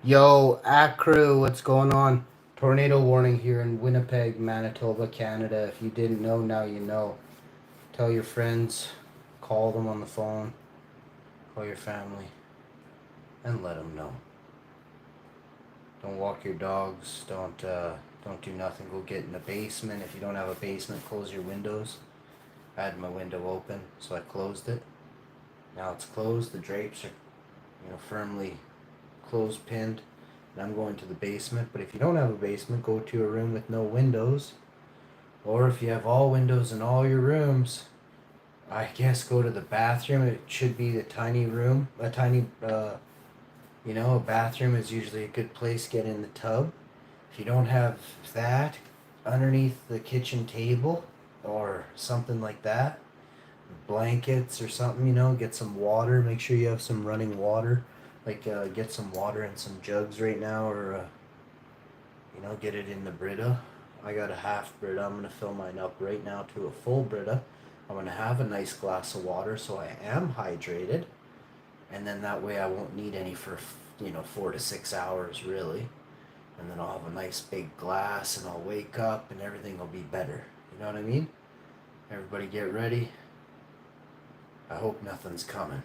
Yo, Crew, what's going on? Tornado warning here in Winnipeg, Manitoba, Canada. If you didn't know, now you know. Tell your friends, call them on the phone, call your family, and let them know. Don't walk your dogs. Don't do nothing. Go get in the basement. If you don't have a basement, close your windows. I had my window open, so I closed it. Now it's closed. The drapes are, firmly closed pinned. And I'm going to the basement. But if you don't have a basement, go to a room with no windows. Or if you have all windows in all your rooms, I guess go to the bathroom. It should be a tiny room. A bathroom is usually a good place. Get in the tub. If you don't have that, underneath the kitchen table or something like that, blankets or something, get some water. Make sure you have some running water. Get some water in some jugs right now, or get it in the Brita. I got a half Brita. I'm gonna fill mine up right now to a full Brita. I'm gonna have a nice glass of water so I am hydrated, and then that way I won't need any for 4 to 6 hours really. And then I'll have a nice big glass, and I'll wake up, and everything will be better. You know what I mean? Everybody get ready. I hope nothing's coming.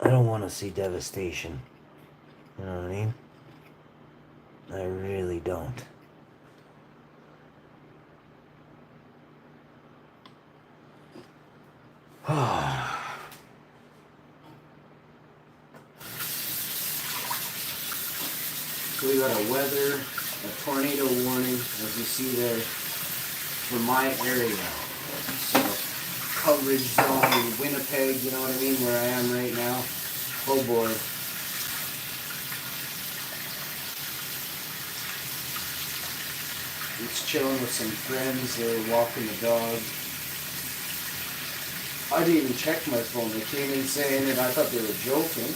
I don't want to see devastation. You know what I mean? I really don't. So we got a tornado warning, as you see there, for my area. So coverage zone, Winnipeg, you know what I mean, where I am right now. Oh boy. Just chilling with some friends. They're walking the dog. I didn't even check my phone. They came in saying it. I thought they were joking.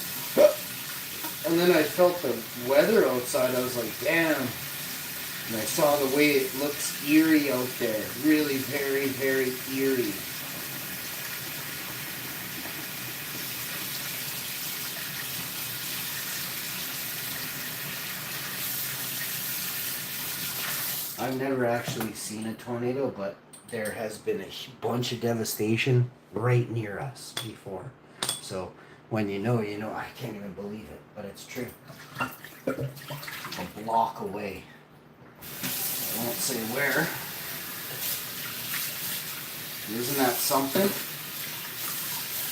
And then I felt the weather outside. I was like, damn. And I saw the way it looks eerie out there. Really very, very eerie. I've never actually seen a tornado, but there has been a bunch of devastation right near us before. So when you know, I can't even believe it, but it's true. A block away. I won't say where. Isn't that something?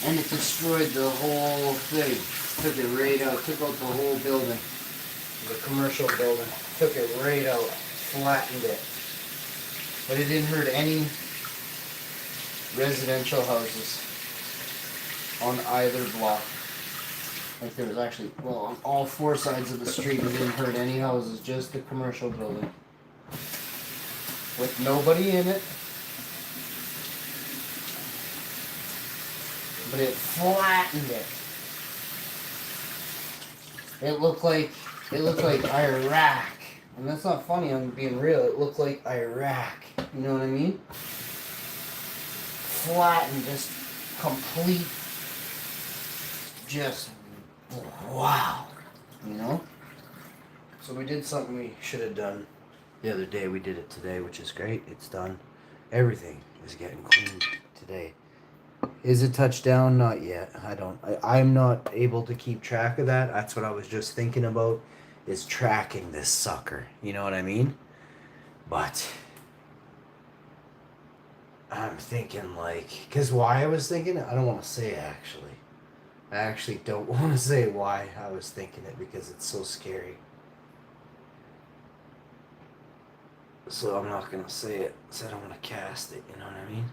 And it destroyed the whole thing. Took it right out. Took out the whole building. The commercial building. Took it right out. Flattened it. But it didn't hurt any residential houses on either block. Like there was actually, on all four sides of the street, it didn't hurt any houses, just the commercial building. With nobody in it. But it flattened it. It looked like Iraq. And that's not funny, I'm being real. It looked like Iraq. You know what I mean? Flattened, just complete, just wow. You know? So we did something we should have done the other day. We did it today, which is great. It's done. Everything is getting cleaned today. Is it touchdown? Not yet. I'm not able to keep track of that. That's what I was just thinking about, is tracking this sucker. You know what I mean? But I'm thinking because why I was thinking it, I don't want to say actually. I actually don't want to say why I was thinking it, because it's so scary. So I'm not going to say it, so I don't want to cast it, you know what I mean?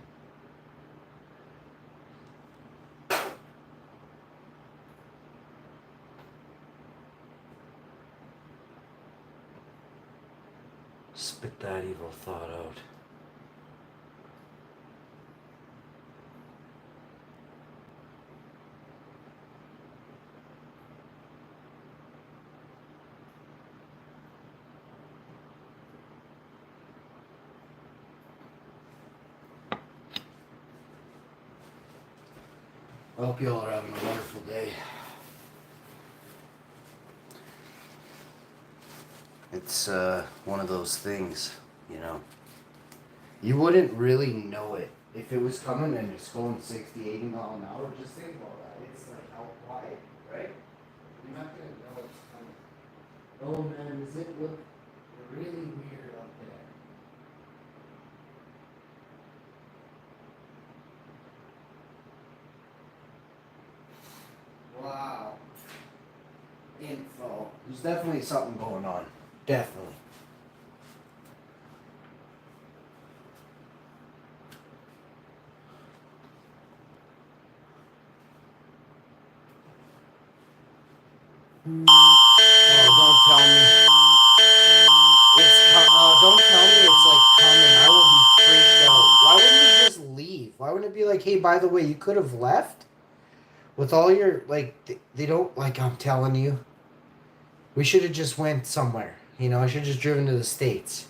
Spit that evil thought out. I hope you all are having a wonderful day. It's one of those things, you know. You wouldn't really know it if it was coming and it's going 60, 80 mile an hour. Just think about that. It's like how quiet, right? You're not gonna know it's coming. Oh man, does it look really weird up there? Wow. Info. There's definitely something going on. Definitely. Oh, don't tell me. Don't tell me it's like coming. I will be freaked out. Why wouldn't you just leave? Why wouldn't it be like, hey, by the way, you could have left? With all your, like, they don't, like, I'm telling you. We should have just went somewhere. You know, I should have just driven to the States.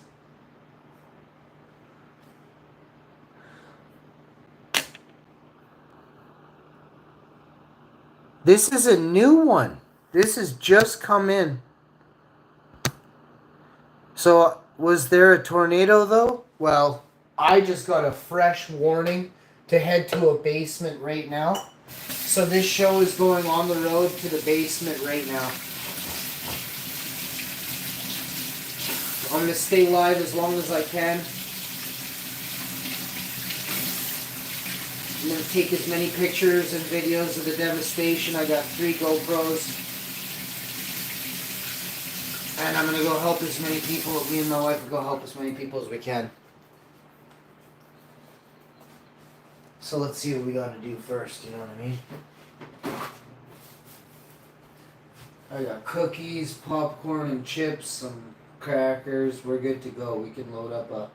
This is a new one. This has just come in. So, was there a tornado, though? Well, I just got a fresh warning to head to a basement right now. So this show is going on the road to the basement right now. I'm going to stay live as long as I can. I'm going to take as many pictures and videos of the devastation. I got 3 GoPros. And I'm going to go help as many people. Me and my wife will go help as many people as we can. So let's see what we got to do first, you know what I mean? I got cookies, popcorn, and chips, some crackers. We're good to go. We can load up a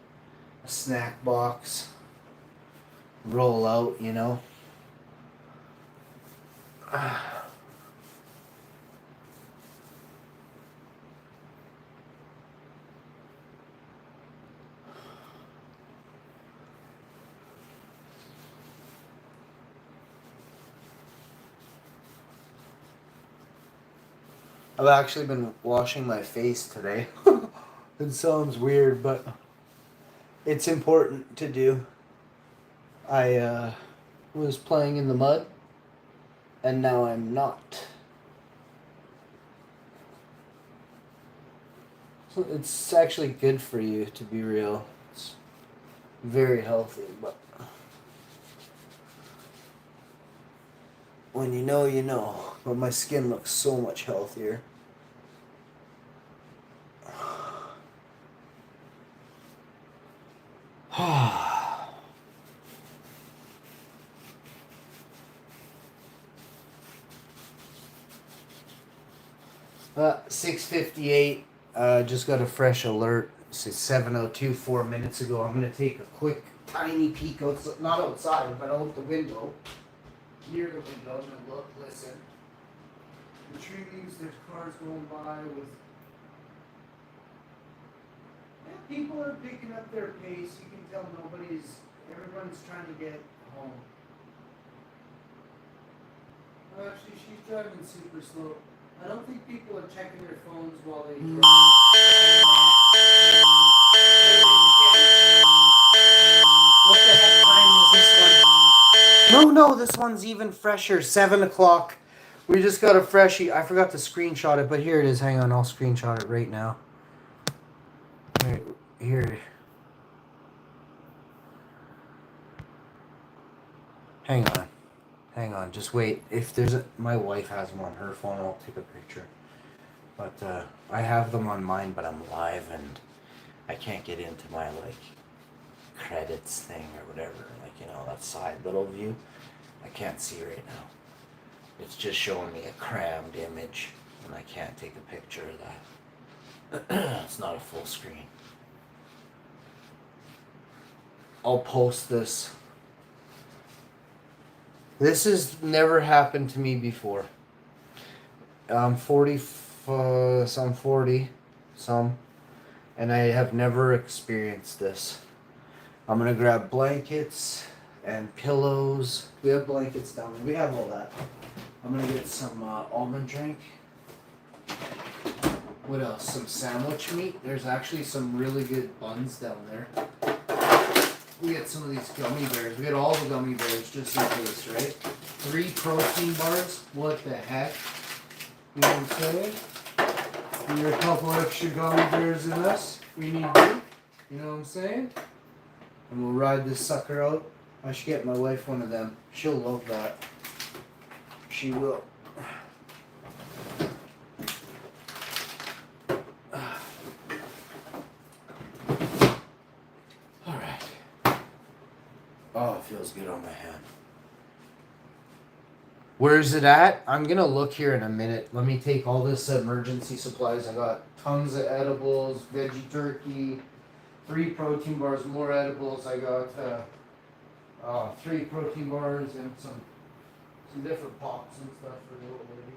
snack box. Roll out, you know. I've actually been washing my face today. It sounds weird, but it's important to do. I was playing in the mud, and now I'm not. So it's actually good for you, to be real. It's very healthy, but when you know, you know. But my skin looks so much healthier. 6:58. Just got a fresh alert. It's 7:02, 4 minutes ago. I'm gonna take a quick, tiny peek outside, not outside, but out the window, near the window, and look, listen. The trees, there's cars going by with. Yeah, people are picking up their pace. You can tell everyone's trying to get home. Oh, actually, she's driving super slow. I don't think people are checking their phones while they drive. What the heck time was this one? No, this one's even fresher. 7 o'clock. We just got a freshie. I forgot to screenshot it, but here it is. Hang on, I'll screenshot it right now. Here. Hang on, just wait. If there's my wife has them on her phone, I'll take a picture. But I have them on mine, but I'm live and I can't get into my credits thing or whatever. That side little view. I can't see right now. It's just showing me a crammed image and I can't take a picture of that. It's not a full screen. I'll post this. This has never happened to me before. I'm 40, and I have never experienced this. I'm gonna grab blankets. and pillows. We have blankets down there. We have all that. I'm gonna get some almond drink. What else? Some sandwich meat. There's actually some really good buns down there. We get some of these gummy bears. We get all the gummy bears just in case, right? 3 protein bars. What the heck? You know what I'm saying? We need a couple extra gummy bears in us. We need you. You know what I'm saying? And we'll ride this sucker out. I should get my wife one of them. She'll love that. She will. Alright. Oh, it feels good on my hand. Where is it at? I'm gonna look here in a minute. Let me take all this emergency supplies. I got tons of edibles, veggie turkey, 3 protein bars, more edibles. I got 3 protein bars and some different pops and stuff for the little lady.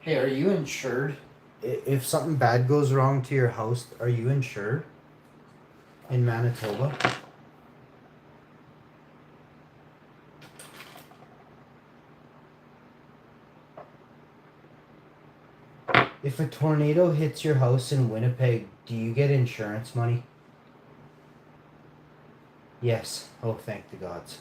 Hey, are you insured? If something bad goes wrong to your house, are you insured in Manitoba? If a tornado hits your house in Winnipeg, do you get insurance money? Yes. Oh, thank the gods.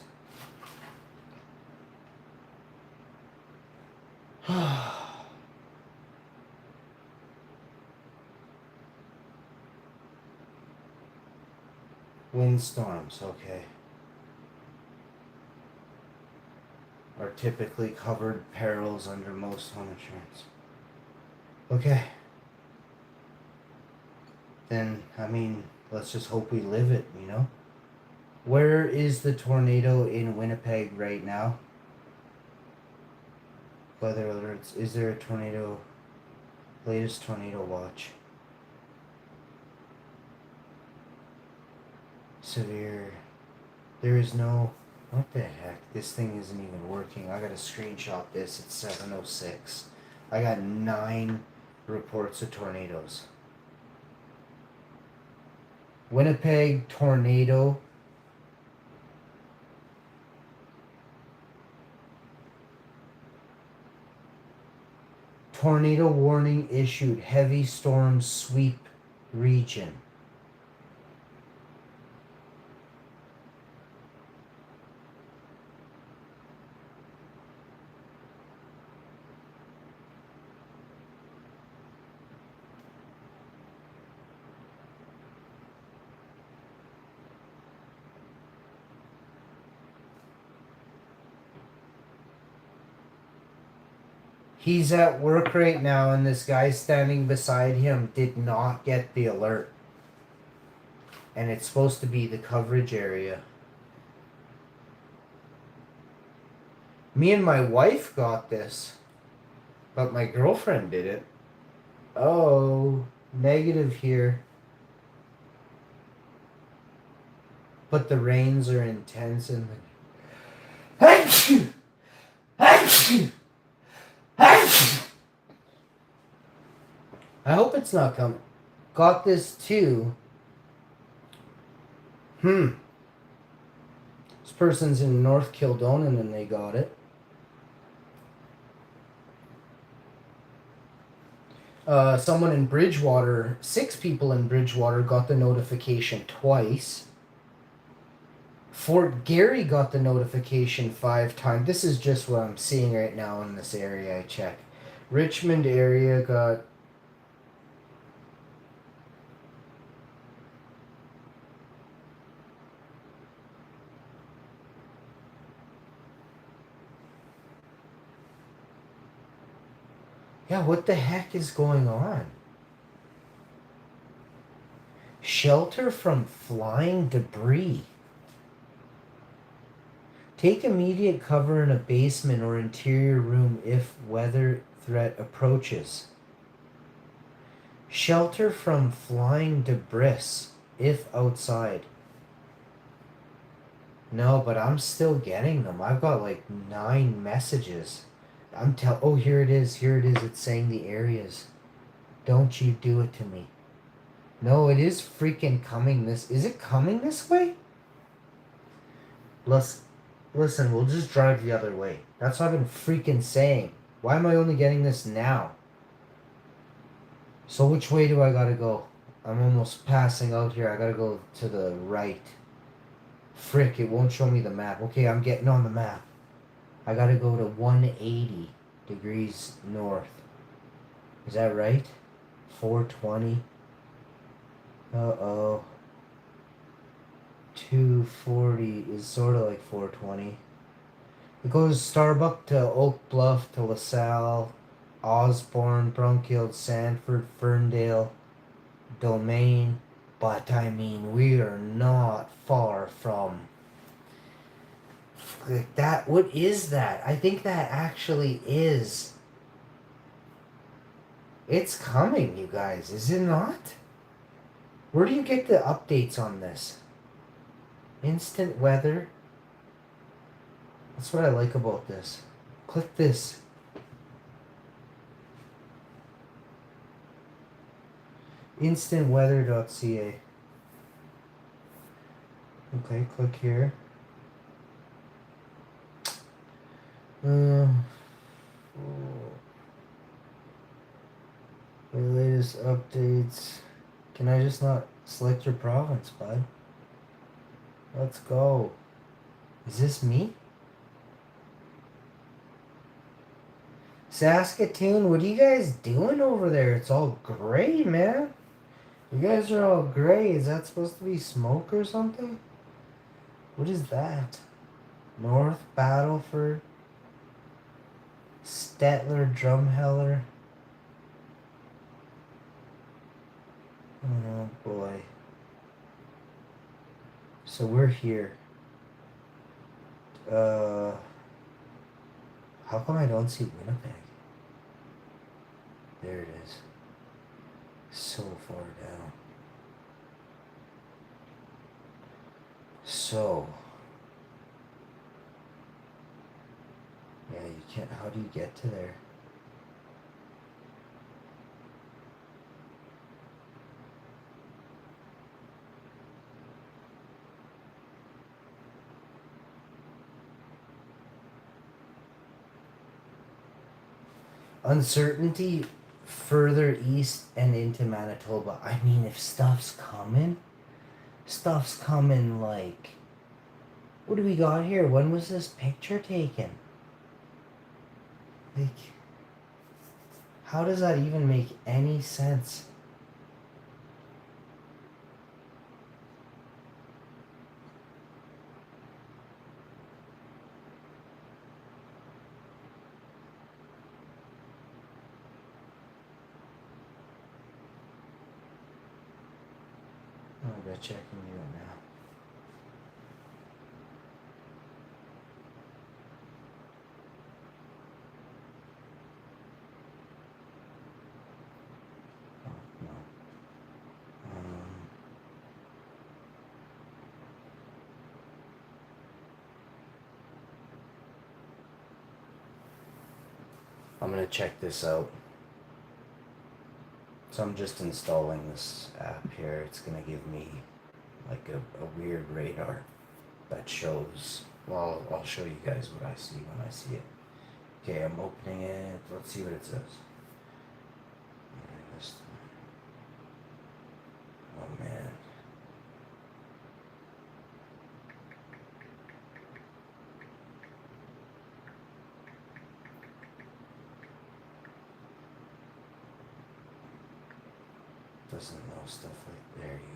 Windstorms, okay. Are typically covered perils under most home insurance. Okay. Then, I mean, let's just hope we live it, you know? Where is the tornado in Winnipeg right now? Weather alerts. Is there a tornado? Latest tornado watch. Severe. There is no... What the heck? This thing isn't even working. I gotta screenshot this. It's 7:06. I got 9 reports of tornadoes. Winnipeg tornado. Tornado warning issued. Heavy storm sweep region. He's at work right now, and this guy standing beside him did not get the alert. And it's supposed to be the coverage area. Me and my wife got this, but my girlfriend didn't. Oh, negative here. But the rains are intense and the... I hope it's not coming. Got this too. This person's in North Kildonan and they got it. Someone in Bridgewater, 6 people in Bridgewater got the notification twice. Fort Garry got the notification 5 times. This is just what I'm seeing right now in this area I check. Richmond area got... Yeah, what the heck is going on? Shelter from flying debris. Take immediate cover in a basement or interior room if weather threat approaches. Shelter from flying debris if outside. No, but I'm still getting them. I've got like 9 messages. Oh, here it is. Here it is. It's saying the areas. Don't you do it to me. No, it is freaking coming this. Is it coming this way? Listen, we'll just drive the other way. That's what I've been freaking saying. Why am I only getting this now? So which way do I gotta go? I'm almost passing out here. I gotta go to the right. Frick, it won't show me the map. Okay, I'm getting on the map. I gotta go to 180 degrees north. Is that right? 420. Uh-oh. 240 is sort of like 420. It goes Starbuck to Oak Bluff to LaSalle, Osborne, Brunkild, Sanford, Ferndale, Domain. But I mean, we are not far from like that. What is that? I think that actually is. It's coming, you guys, is it not? Where do you get the updates on this? Instant weather. That's what I like about this. Click this. Instantweather.ca. Okay, click here. The latest updates. Can I just not select your province, bud? Let's go. Is this me? Saskatoon, what are you guys doing over there? It's all gray, man. You guys are all gray. Is that supposed to be smoke or something? What is that? North Battleford. Stettler, Drumheller. Oh boy. So we're here. How come I don't see Winnipeg? There it is. So far down. So. Yeah, you can't. How do you get to there? Uncertainty further east and into Manitoba. I mean, if stuff's coming like. What do we got here? When was this picture taken? Like, how does that even make any sense? Oh, I got checking you now. I'm gonna check this out. So I'm just installing this app here. It's gonna give me like a weird radar that shows. Well, I'll show you guys what I see when I see it. Okay, I'm opening it. Let's see what it says. Oh man. Doesn't know stuff like, there you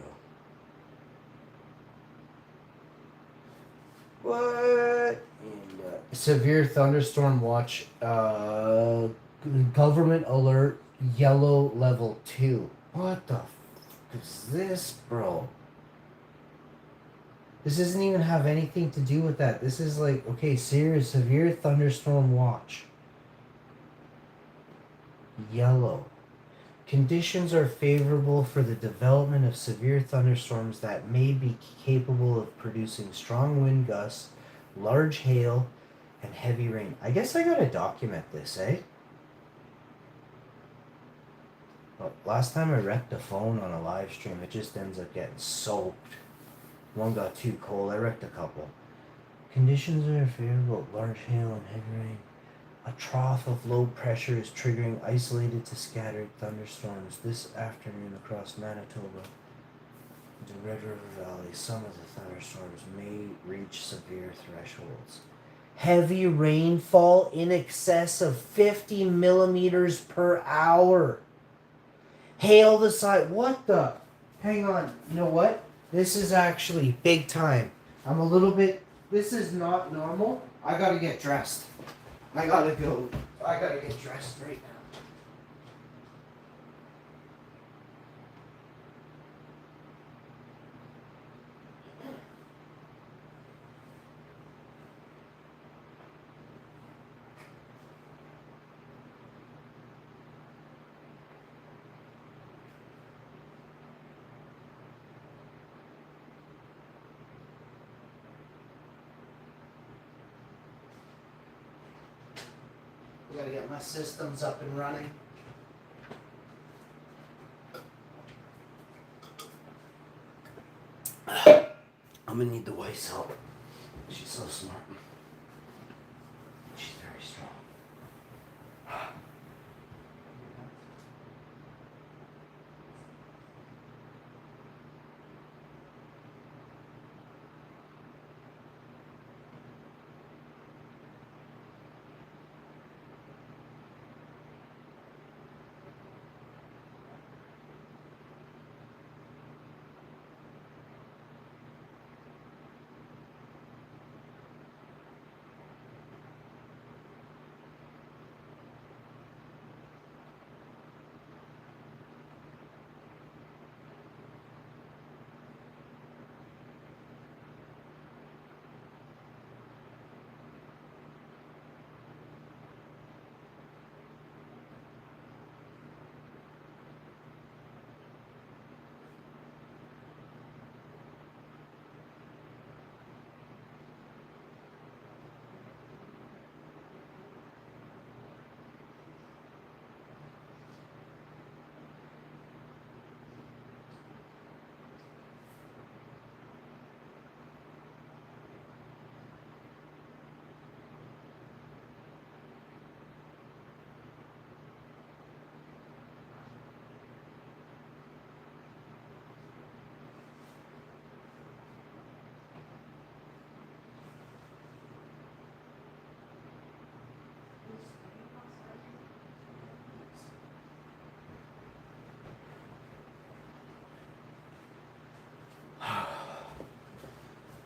go. What? And, severe thunderstorm watch Government alert, yellow level 2. What the is this, bro? This doesn't even have anything to do with that. This is like, okay, serious, severe thunderstorm watch. Yellow. Conditions are favorable for the development of severe thunderstorms that may be capable of producing strong wind gusts, large hail, and heavy rain. I guess I gotta document this, eh? Well, last time I wrecked a phone on a live stream, it just ends up getting soaked. One got too cold. I wrecked a couple. Conditions are favorable, large hail and heavy rain. A trough of low pressure is triggering isolated to scattered thunderstorms this afternoon across Manitoba. The Red River Valley, some of the thunderstorms may reach severe thresholds. Heavy rainfall in excess of 50 millimeters per hour. Hail the size. What the? Hang on. You know what? This is actually big time. I'm a little bit. This is not normal. I gotta get dressed. I gotta go. I gotta get dressed right now. I gotta get my systems up and running. I'm gonna need the wife's help. She's so smart. She's very strong.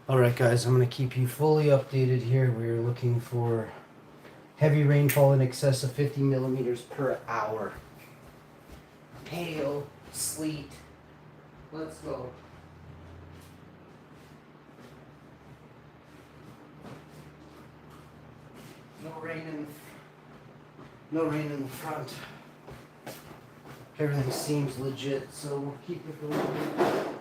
Alright guys, I'm going to keep you fully updated here. We're looking for heavy rainfall in excess of 50 millimeters per hour. Hail, sleet. Let's go. No rain in the front. Everything seems legit, so we'll keep it going.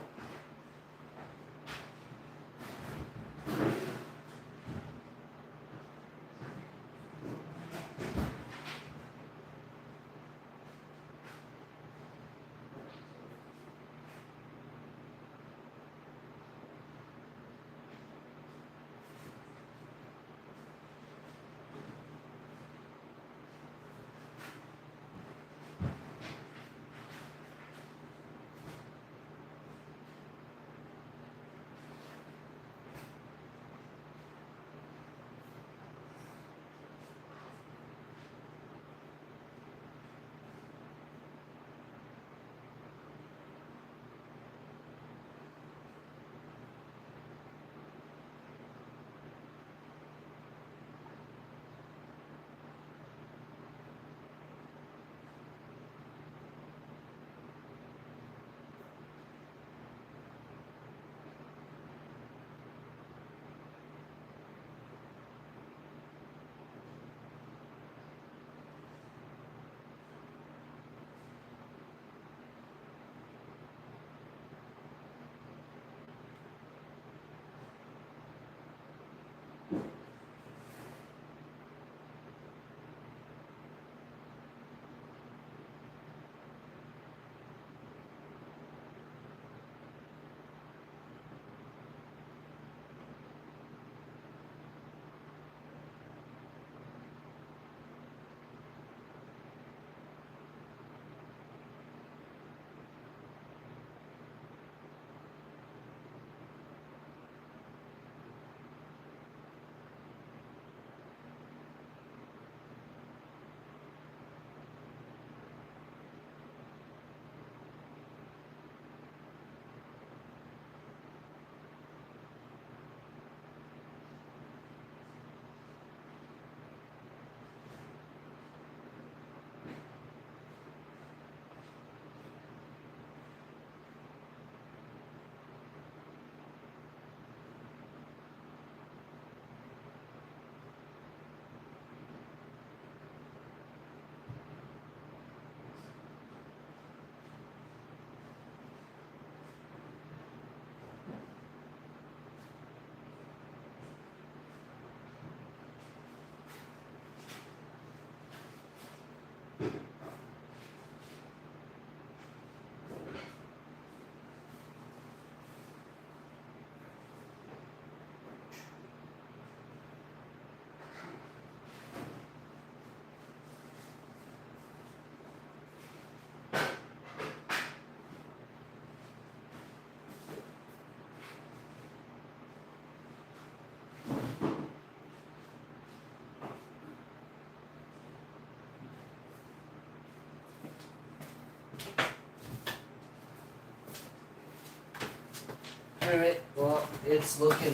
Alright, well, it's looking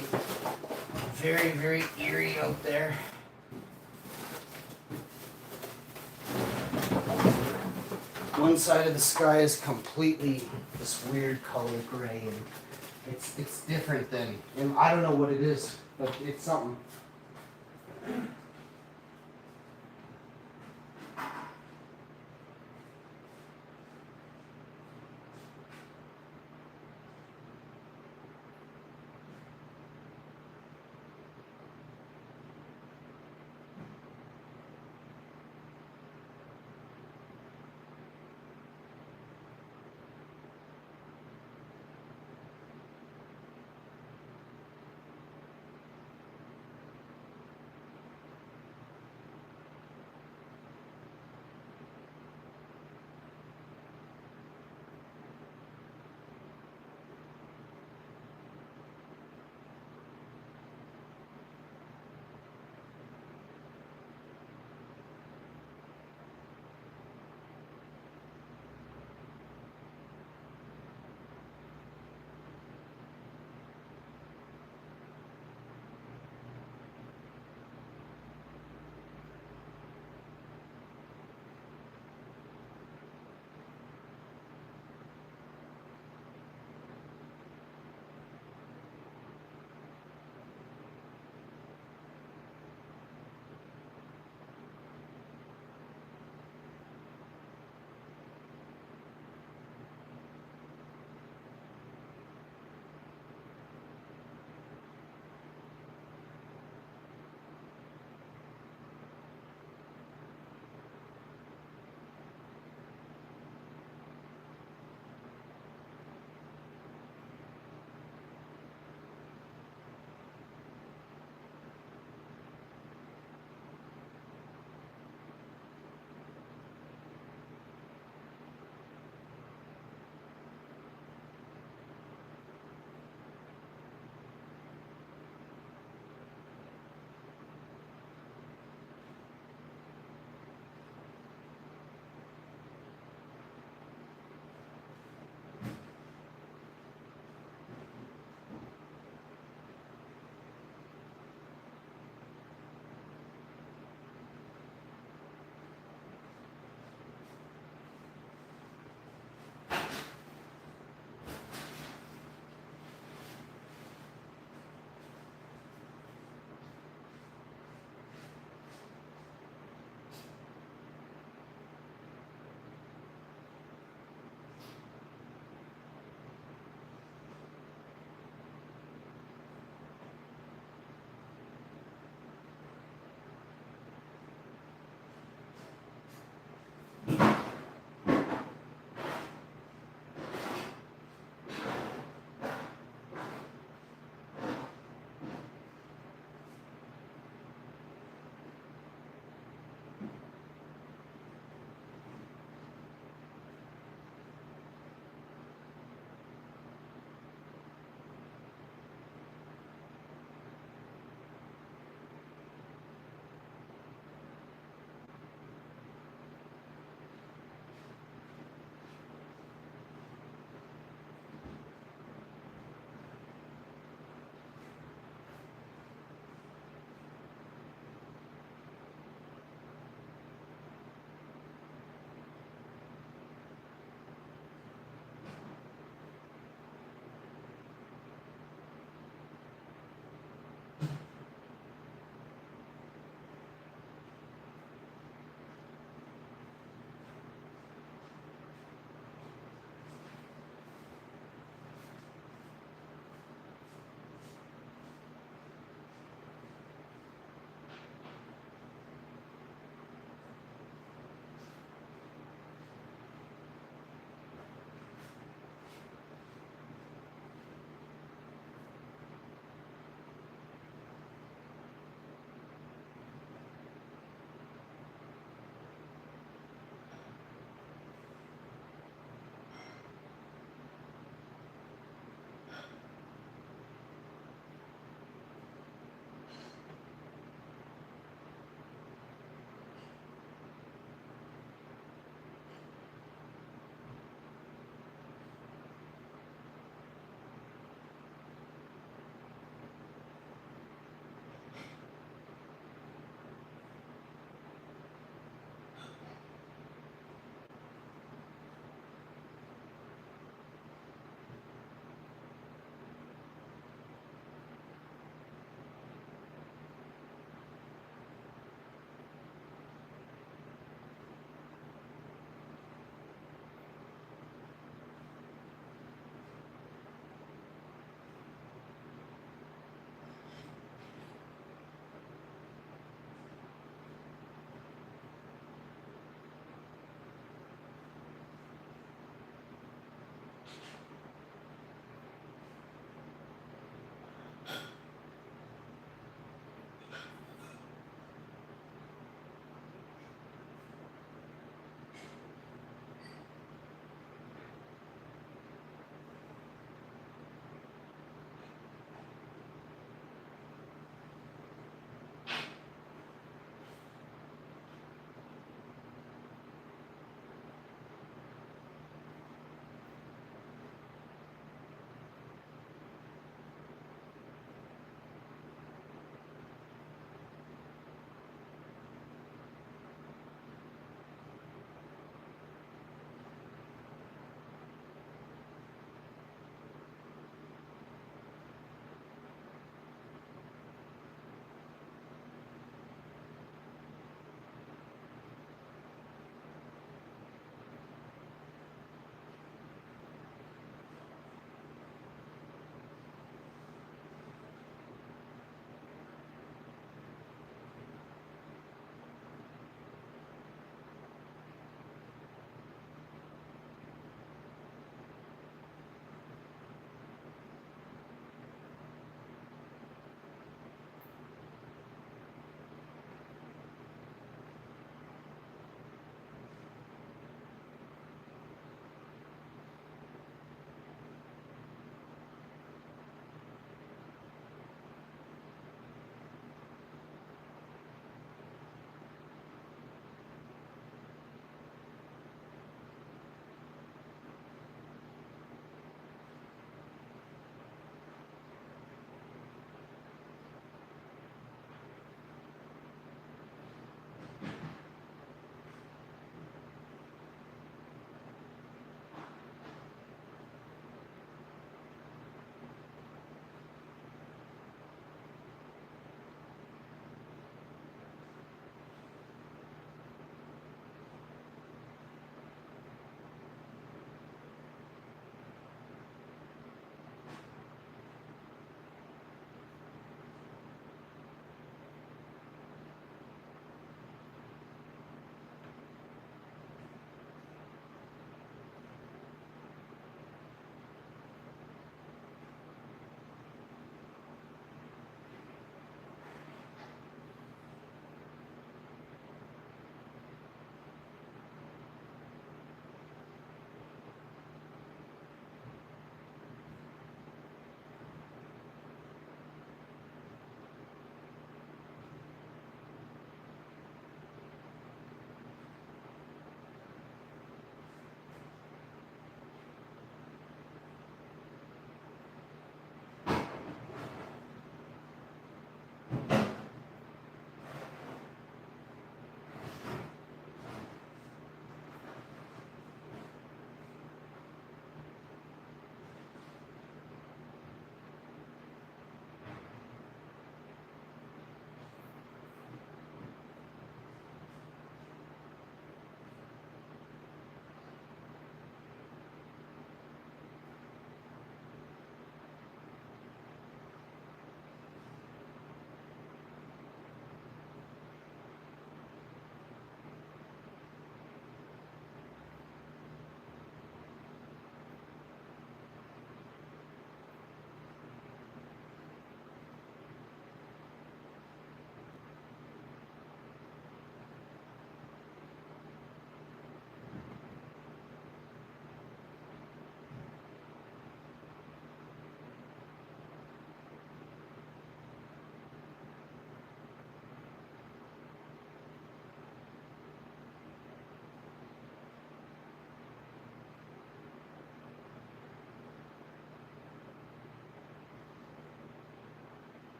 very, very eerie out there. One side of the sky is completely this weird color gray, and it's different than, and I don't know what it is, but it's something.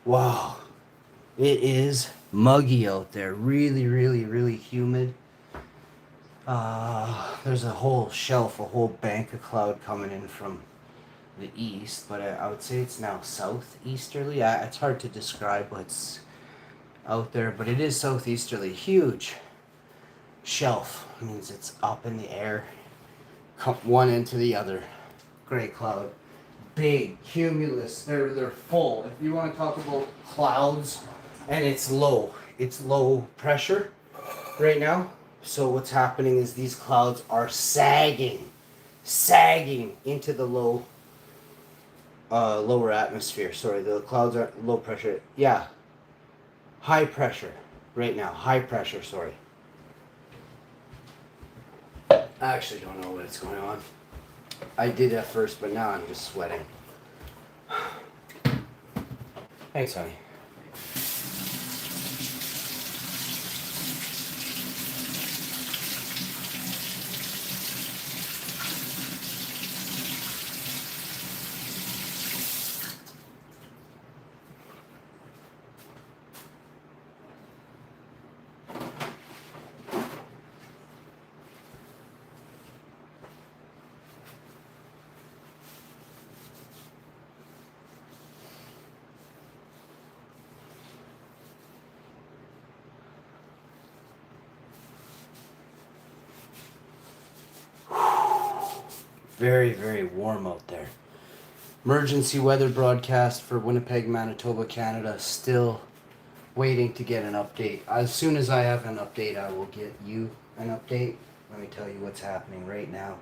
Wow. It is muggy out there. Really, really, really humid. There's a whole shelf, a whole bank of cloud coming in from the east, but I would say it's now southeasterly. It's hard to describe what's out there, but it is southeasterly. Huge shelf means it's up in the air, one into the other. Gray cloud, big cumulus. They're full. If you want to talk about clouds, and it's low pressure right now. So what's happening is these clouds are sagging into the lower atmosphere. Sorry, the clouds are low pressure. Yeah, high pressure right now. High pressure. Sorry. I actually don't know what's going on. I did at first, but now I'm just sweating. Thanks, honey. Very, very warm out there. Emergency weather broadcast for Winnipeg, Manitoba, Canada. Still waiting to get an update. As soon as I have an update, I will get you an update. Let me tell you what's happening right now.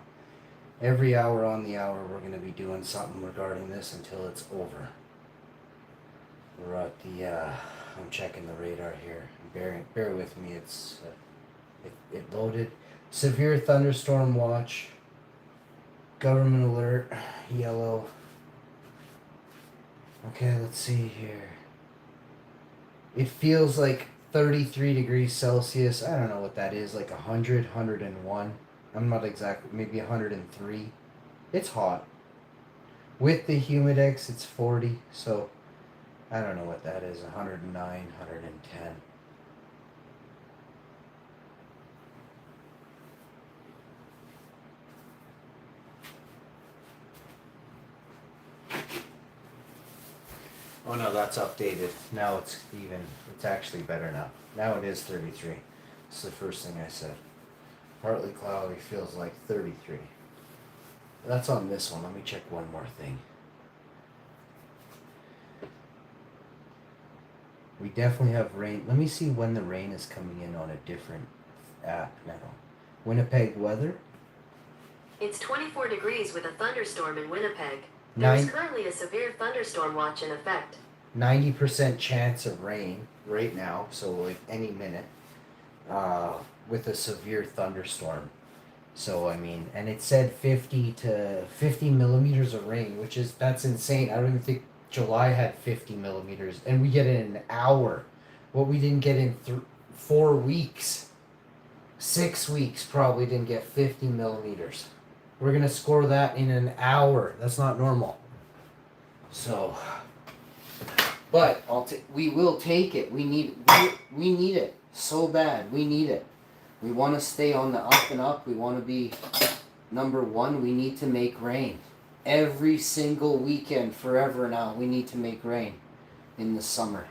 Every hour on the hour, we're going to be doing something regarding this until it's over. We're at the, I'm checking the radar here. Bear with me. It loaded. Severe thunderstorm watch. Government alert, yellow. Okay, let's see here. It feels like 33 degrees Celsius. I don't know what that is, like 100, 101. I'm not exactly, maybe 103. It's hot. With the humidex, it's 40, so I don't know what that is, 109, 110. Oh no, that's updated. Now it's even. It's actually better now. Now it is 33. It's the first thing I said. Partly cloudy, feels like 33. That's on this one. Let me check one more thing. We definitely have rain. Let me see when the rain is coming in on a different app now. Winnipeg weather. It's 24 degrees with a thunderstorm in Winnipeg. There's currently a severe thunderstorm watch in effect. 90% chance of rain right now, so like any minute, with a severe thunderstorm. So I mean, and it said 50 millimeters of rain, that's insane. I don't even think July had 50 millimeters, and we get it in an hour. What we didn't get in 4 weeks, 6 weeks probably didn't get 50 millimeters. We're gonna score that in an hour. That's not normal. So, but we will take it. We need it so bad. We need it. We want to stay on the up and up. We want to be number one. We need to make rain every single weekend forever now. We need to make rain in the summer,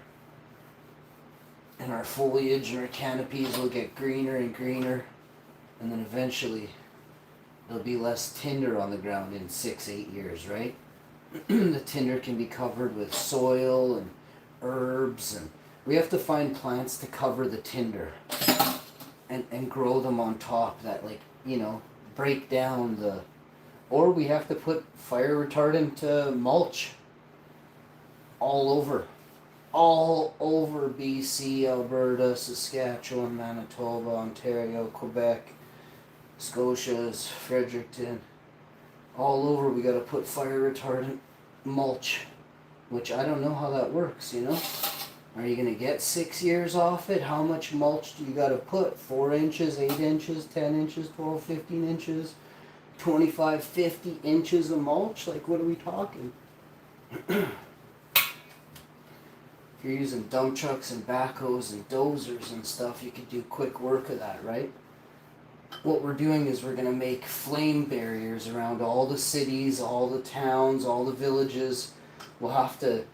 and our foliage and our canopies will get greener and greener, and then eventually there'll be less tinder on the ground in 6-8 years, right? The tinder can be covered with soil and herbs, and we have to find plants to cover the tinder and grow them on top that, like, break down or we have to put fire retardant mulch all over BC, Alberta, Saskatchewan, Manitoba, Ontario, Quebec, Scotia's, Fredericton, all over. We got to put fire retardant mulch, which I don't know how that works. Are you gonna get 6 years off it? How much mulch do you got to put? 4 inches, 8 inches, 10 inches, 12, 15 inches, 25, 50 inches of mulch? Like, what are we talking? you're using dump trucks and backhoes and dozers and stuff, you could do quick work of that, right? What we're doing is we're going to make flame barriers around all the cities, all the towns, all the villages. We'll have to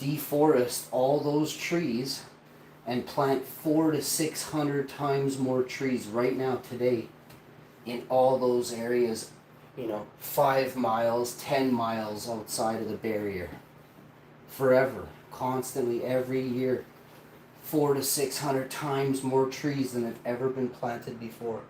deforest all those trees and plant 400 to 600 times more trees right now today in all those areas, 5 miles, 10 miles outside of the barrier. Forever, constantly, every year, 400 to 600 times more trees than have ever been planted before.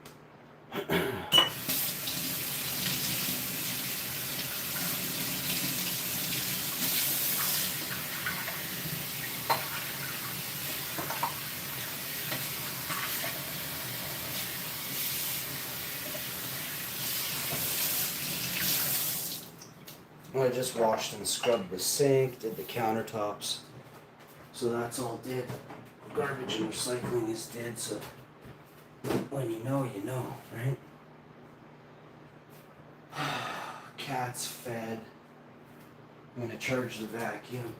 I just washed and scrubbed the sink, did the countertops. So that's all did. Garbage and recycling is dead, so when you know, right? Cat's fed. I'm gonna charge the vacuum.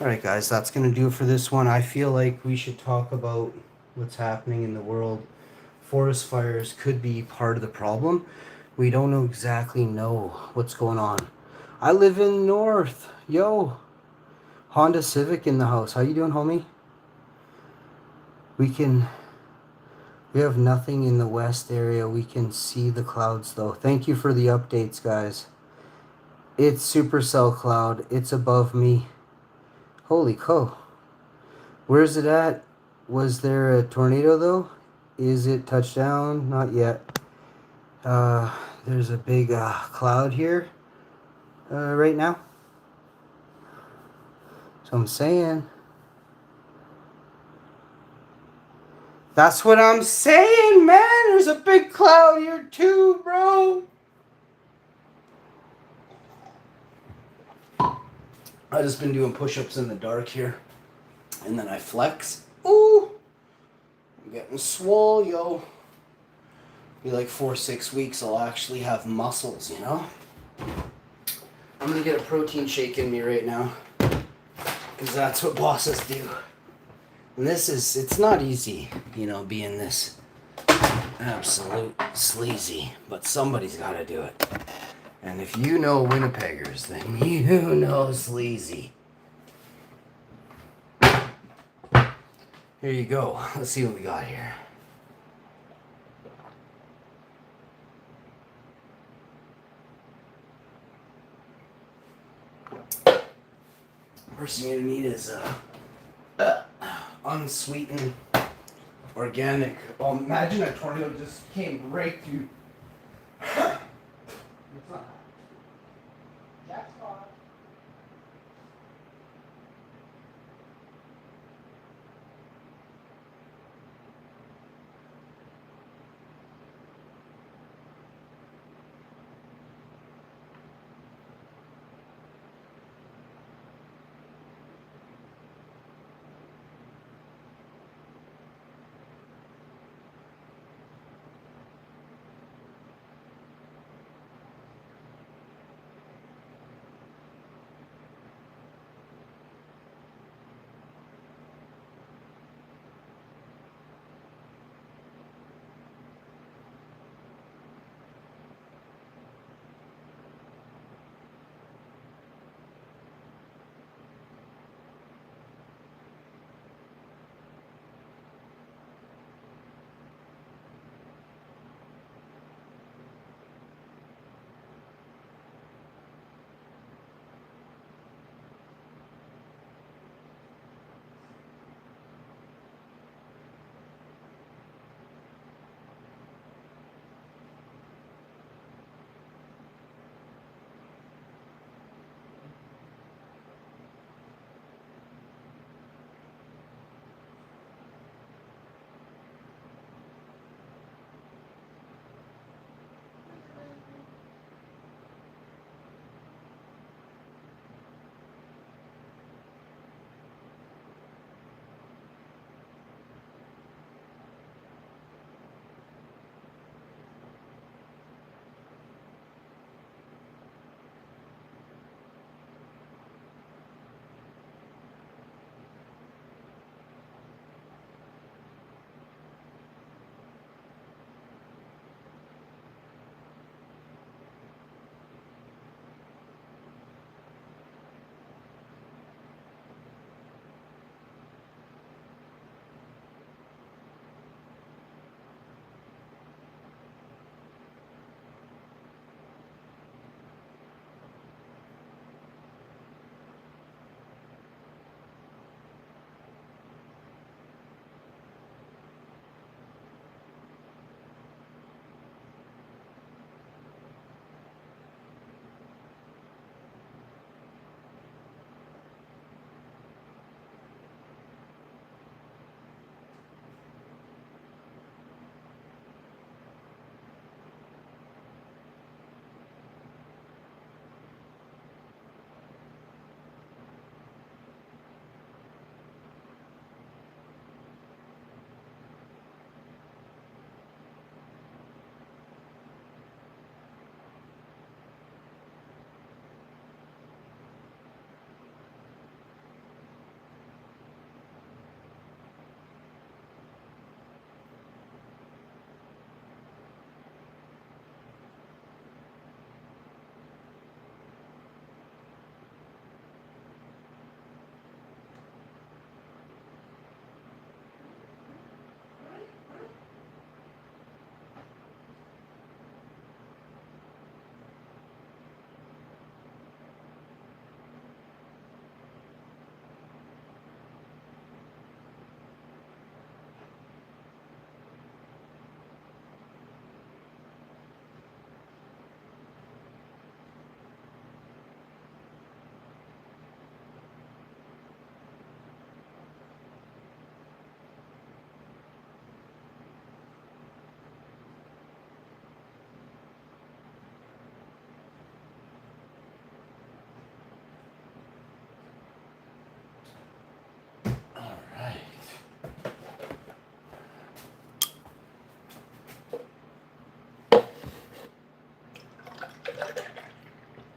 Alright guys, that's going to do it for this one. I feel like we should talk about what's happening in the world. Forest fires could be part of the problem. We don't exactly know what's going on. I live in North. Yo, Honda Civic in the house. How you doing, homie? We have nothing in the west area. We can see the clouds though. Thank you for the updates, guys. It's supercell cloud. It's above me. Holy cow. Where's it at? Was there a tornado though? Is it touchdown? Not yet. There's a big cloud here right now. So I'm saying. That's what I'm saying, man. There's a big cloud here too, bro. I just been doing push-ups in the dark here. And then I flex. Ooh. I'm getting swole, yo. Be like 4-6 weeks, I'll actually have muscles, you know? I'm gonna get a protein shake in me right now, because that's what bosses do. And it's not easy, you know, being this absolute sleazy, but somebody's gotta do it. And if you know Winnipeggers, then you know sleazy. Here you go. Let's see what we got here. First thing you need is unsweetened organic. Well, imagine a tornado just came right through.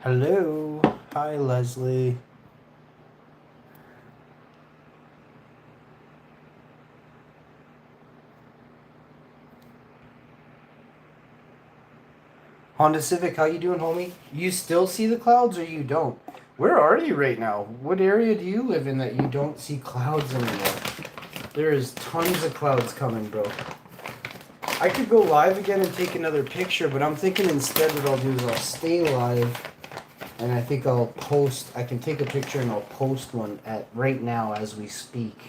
Hello. Hi, Leslie. Honda Civic, how you doing, homie? You still see the clouds or you don't? Where are you right now? What area do you live in that you don't see clouds anymore? There is tons of clouds coming, bro. I could go live again and take another picture, but I'm thinking instead what I'll do is I'll stay live, and I think I'll post. I can take a picture and I'll post one at right now as we speak.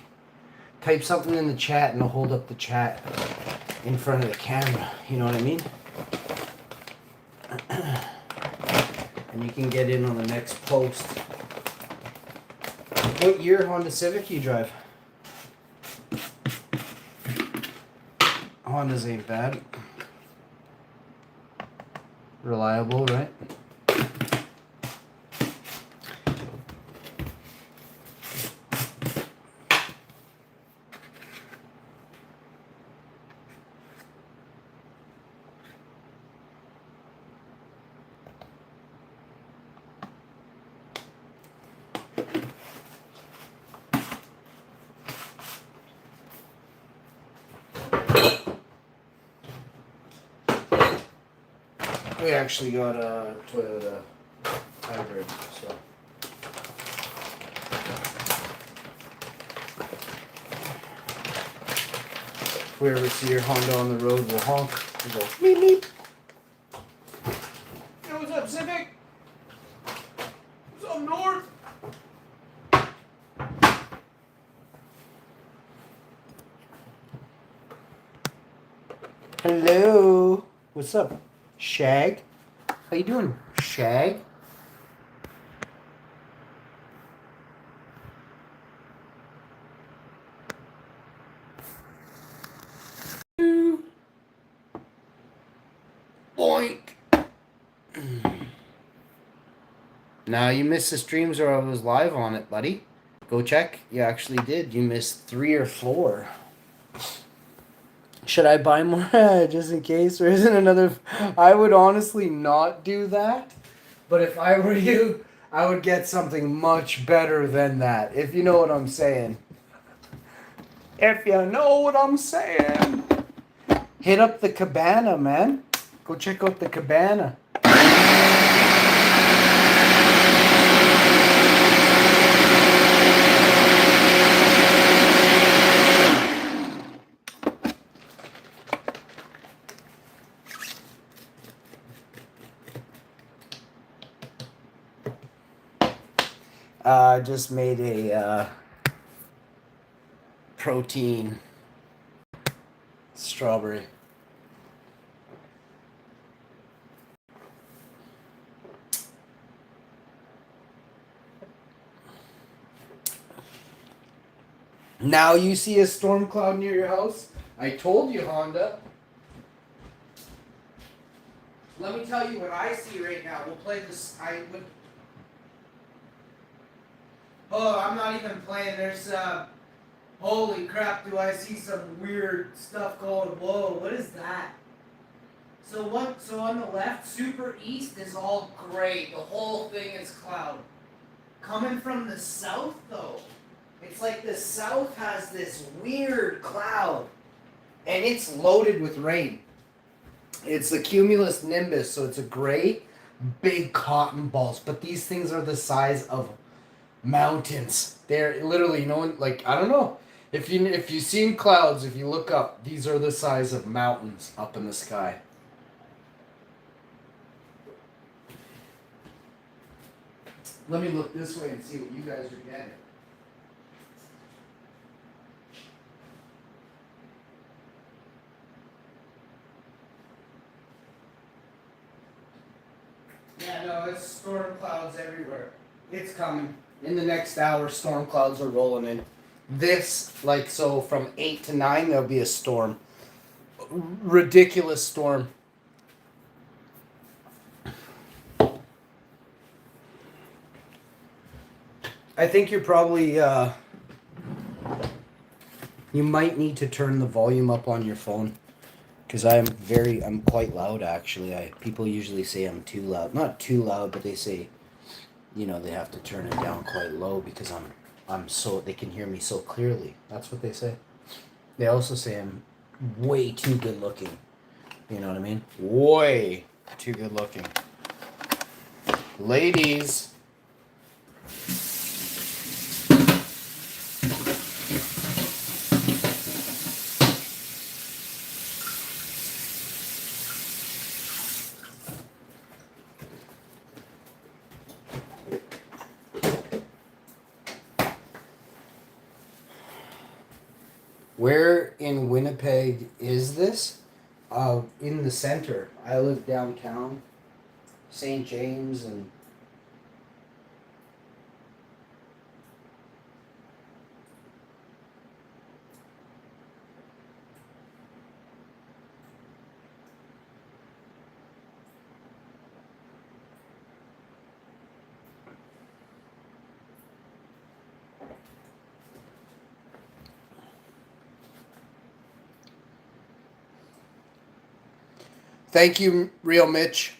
Type something in the chat and I'll hold up the chat in front of the camera. You know what I mean? And you can get in on the next post. What year Honda Civic you drive? Hondas ain't bad. Reliable, right? We actually got a Toyota hybrid, so. If we ever see your Honda on the road, we'll honk. We'll go, meep, meep. Hey, what's up, Civic? What's up, North? Hello. What's up, Shag? How you doing, Shag? Boink. Now you missed the streams or I was live on it, buddy. Go check. You actually did. You missed 3 or 4. Should I buy more just in case there isn't another? I would honestly not do that. But if I were you, I would get something much better than that. If you know what I'm saying. If you know what I'm saying. Hit up the cabana, man. Go check out the cabana. I just made a protein strawberry. Now you see a storm cloud near your house? I told you, Honda. Let me tell you what I see right now. We'll play this. Oh, I'm not even playing. There's holy crap, do I see some weird stuff going. Whoa, what is that? So on the left, super east is all gray. The whole thing is cloud. Coming from the south though, it's like the south has this weird cloud. And it's loaded with rain. It's the cumulus nimbus, so it's a gray, big cotton balls. But these things are the size of mountains. They're literally, I don't know. If you've seen clouds, if you look up, these are the size of mountains up in the sky. Let me look this way and see what you guys are getting. Yeah, no, it's storm clouds everywhere. It's coming. In the next hour, storm clouds are rolling in. So from 8 to 9, there'll be a storm. Ridiculous storm. I think you're probably, you might need to turn the volume up on your phone. Because I'm quite loud actually. People usually say I'm too loud. Not too loud, but they say, they have to turn it down quite low because I'm so they can hear me so clearly. That's what they say. They also say I'm way too good looking. You know what I mean? Way too good looking. Ladies. Where in Winnipeg is this? In the center. I live downtown. St. James and thank you, Real Mitch.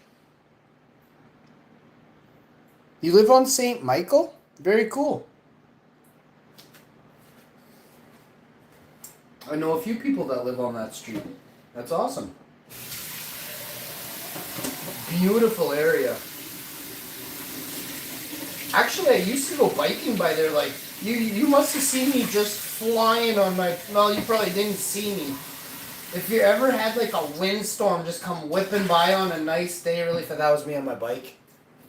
You live on St. Michael? Very cool. I know a few people that live on that street. That's awesome. Beautiful area. Actually, I used to go biking by there. Like, you must have seen me just flying on my... Well, you probably didn't see me. If you ever had like a windstorm just come whipping by on a nice day, really, that was me on my bike.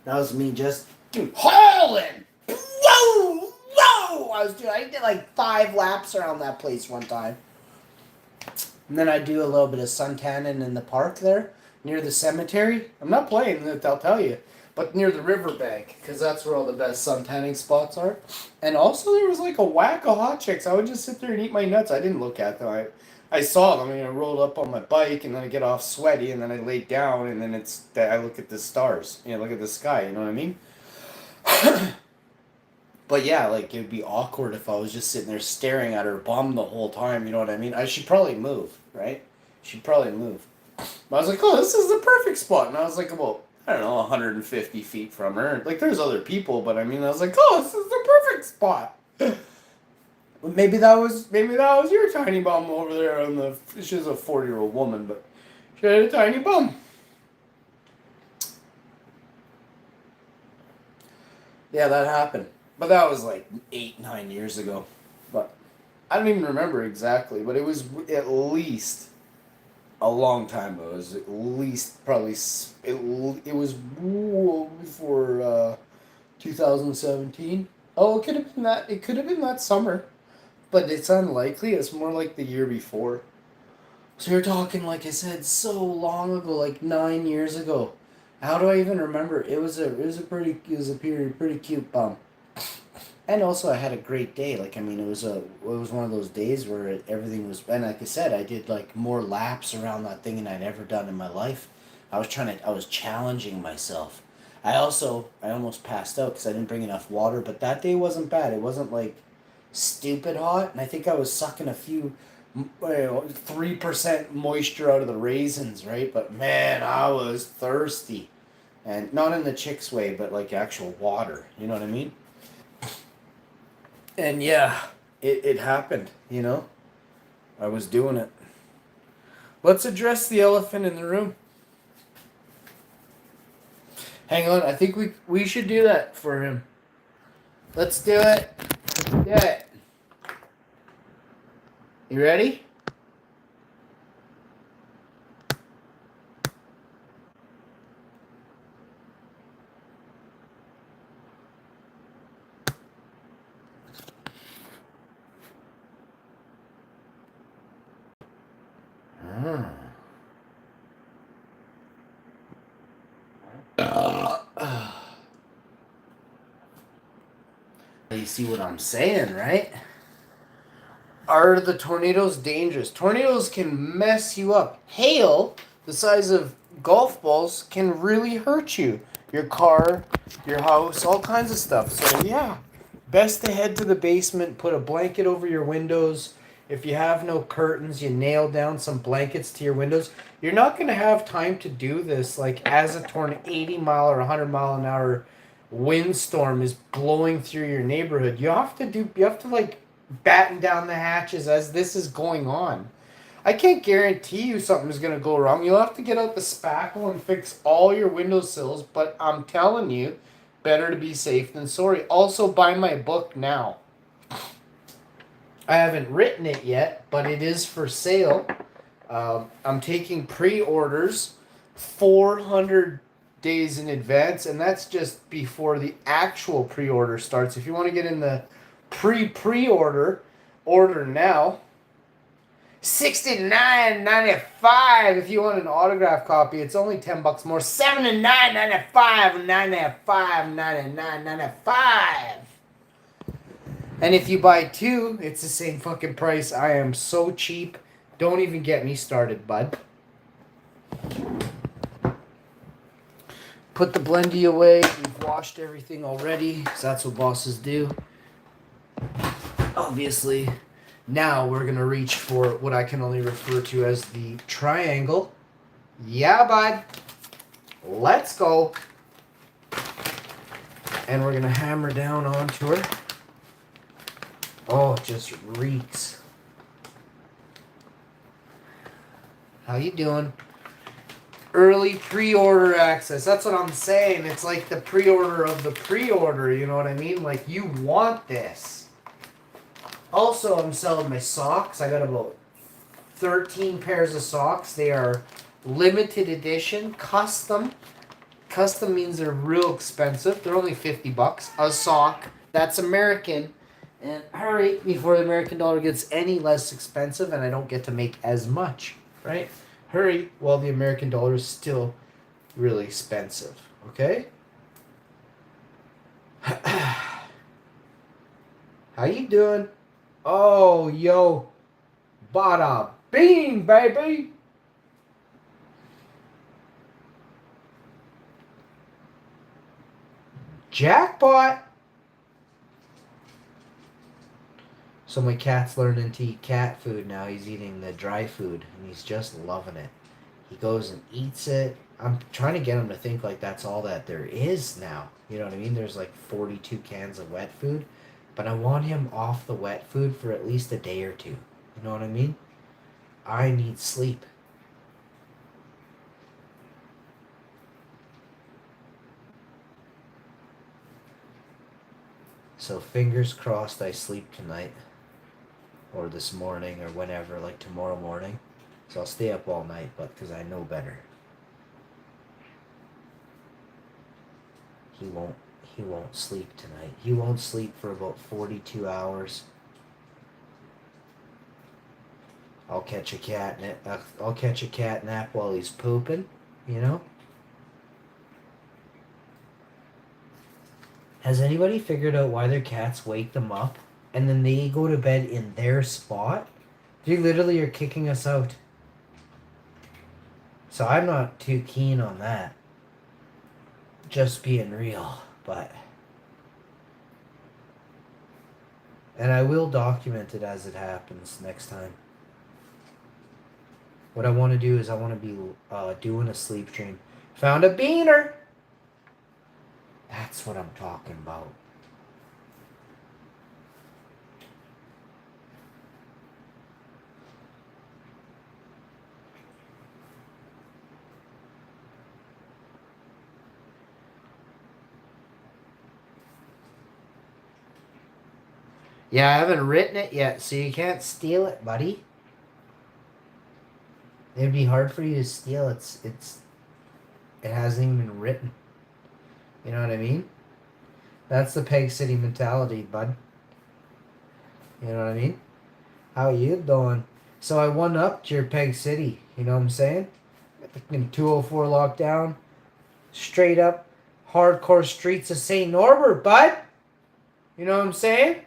That was me just hauling. Whoa, whoa! I did like 5 laps around that place one time. And then I do a little bit of suntanning in the park there near the cemetery. I'm not playing that, I'll tell you, but near the riverbank because that's where all the best suntanning spots are. And also there was like a whack of hot chicks. I would just sit there and eat my nuts. I didn't look at them. I saw them, and I rolled up on my bike, and then I get off sweaty, and then I lay down, and then I look at the stars, look at the sky, you know what I mean? But yeah, like, it would be awkward if I was just sitting there staring at her bum the whole time, you know what I mean? She'd probably move, right? She'd probably move. But I was like, oh, this is the perfect spot, and I was like about, I don't know, 150 feet from her. Like, there's other people, but I was like, oh, this is the perfect spot. Maybe that was your tiny bum over there on the. She's a 40-year-old woman, but she had a tiny bum. Yeah, that happened, but that was like 8-9 years ago. But I don't even remember exactly, but it was at least a long time ago. It was at least probably it was before 2017. Oh, it could have been that. It could have been that summer. But it's unlikely. It's more like the year before. So you're talking, like I said, so long ago, like 9 years ago. How do I even remember? It was a pretty cute bum. And also, I had a great day. Like, it was one of those days where everything was. And like I said, I did like more laps around that thing than I'd ever done in my life. I was challenging myself. I almost passed out because I didn't bring enough water. But that day wasn't bad. It wasn't like stupid hot, and I think I was sucking a few 3% moisture out of the raisins, right? But man, I was thirsty, and not in the chicks way, but like actual water, you know what I mean? And yeah, it happened, I was doing it. Let's address the elephant in the room. Hang on, I think we should do that for him. Let's do it. Do it. You ready? You see what I'm saying, right? Are the tornadoes dangerous? Tornadoes can mess you up. Hail, the size of golf balls, can really hurt you. Your car, your house, all kinds of stuff. So yeah, best to head to the basement, put a blanket over your windows, if you have no curtains, you nail down some blankets to your windows. You're not going to have time to do this like as a 80 mile or 100 mile an hour windstorm is blowing through your neighborhood. You have to like batten down the hatches as this is going on. I can't guarantee you something's going to go wrong. You'll have to get out the spackle and fix all your windowsills, but I'm telling you, better to be safe than sorry. Also, buy my book now. I haven't written it yet, but it is for sale. I'm taking pre-orders 400 days in advance, and that's just before the actual pre-order starts. If you want to get in the pre-order, order now. $69.95 if you want an autograph copy. It's only $10 more. $79.95, $99.95. And if you buy two, it's the same fucking price. I am so cheap. Don't even get me started, bud. Put the blendy away. We've washed everything already, because that's what bosses do. Obviously, now we're going to reach for what I can only refer to as the triangle. Yeah, bud. Let's go. And we're going to hammer down onto her. Oh, it just reeks. How you doing? Early pre-order access. That's what I'm saying. It's like the pre-order of the pre-order. You know what I mean? Like, you want this. Also, I'm selling my socks. I got about 13 pairs of socks. They are limited edition, custom. Custom means they're real expensive. They're only $50 a sock. That's American. And hurry before the American dollar gets any less expensive and I don't get to make as much, right? Hurry while the American dollar is still really expensive, okay? How you doing? Oh, yo. Bada bing, baby. Jackpot. So my cat's learning to eat cat food now. He's eating the dry food, and he's just loving it. He goes and eats it. I'm trying to get him to think like that's all that there is now. You know what I mean? There's like 42 cans of wet food. But I want him off the wet food for at least a day or two. You know what I mean? I need sleep. So fingers crossed I sleep tonight. Or this morning or whenever, like tomorrow morning. So I'll stay up all night, but because I know better. He won't sleep tonight. He won't sleep for about 42 hours. I'll catch a cat nap while he's pooping, you know? Has anybody figured out why their cats wake them up and then they go to bed in their spot? They literally are kicking us out. So I'm not too keen on that. Just being real, but... And I will document it as it happens next time. What I want to do is I want to be doing a sleep stream. Found a beaner! That's what I'm talking about. Yeah, I haven't written it yet, so you can't steal it, buddy. It'd be hard for you to steal. It hasn't even been written. You know what I mean? That's the Peg City mentality, bud. You know what I mean? How you doing? So I one-upped your Peg City. You know what I'm saying? In 204 lockdown. Straight up hardcore streets of St. Norbert, bud. You know what I'm saying?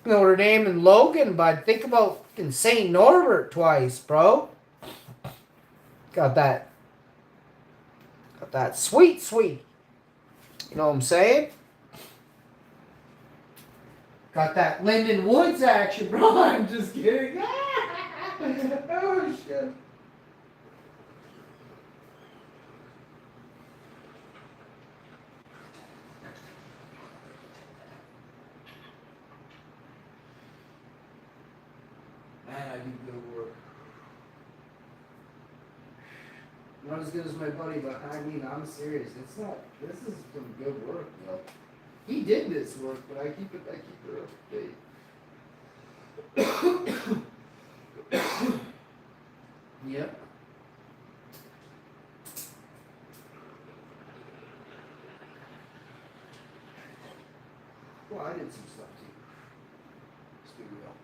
Notre Dame and Logan, bud. Think about fucking St. Norbert twice, bro. Got that sweet. You know what I'm saying? Got that Linden Woods action, bro. I'm just kidding. Oh, shit. Man, I do good work. Not as good as my buddy, but I mean, I'm serious. It's not. This is some good work, yo. He did this work, but I keep it up to date. Yep. Well, I did some stuff too. Let's be real.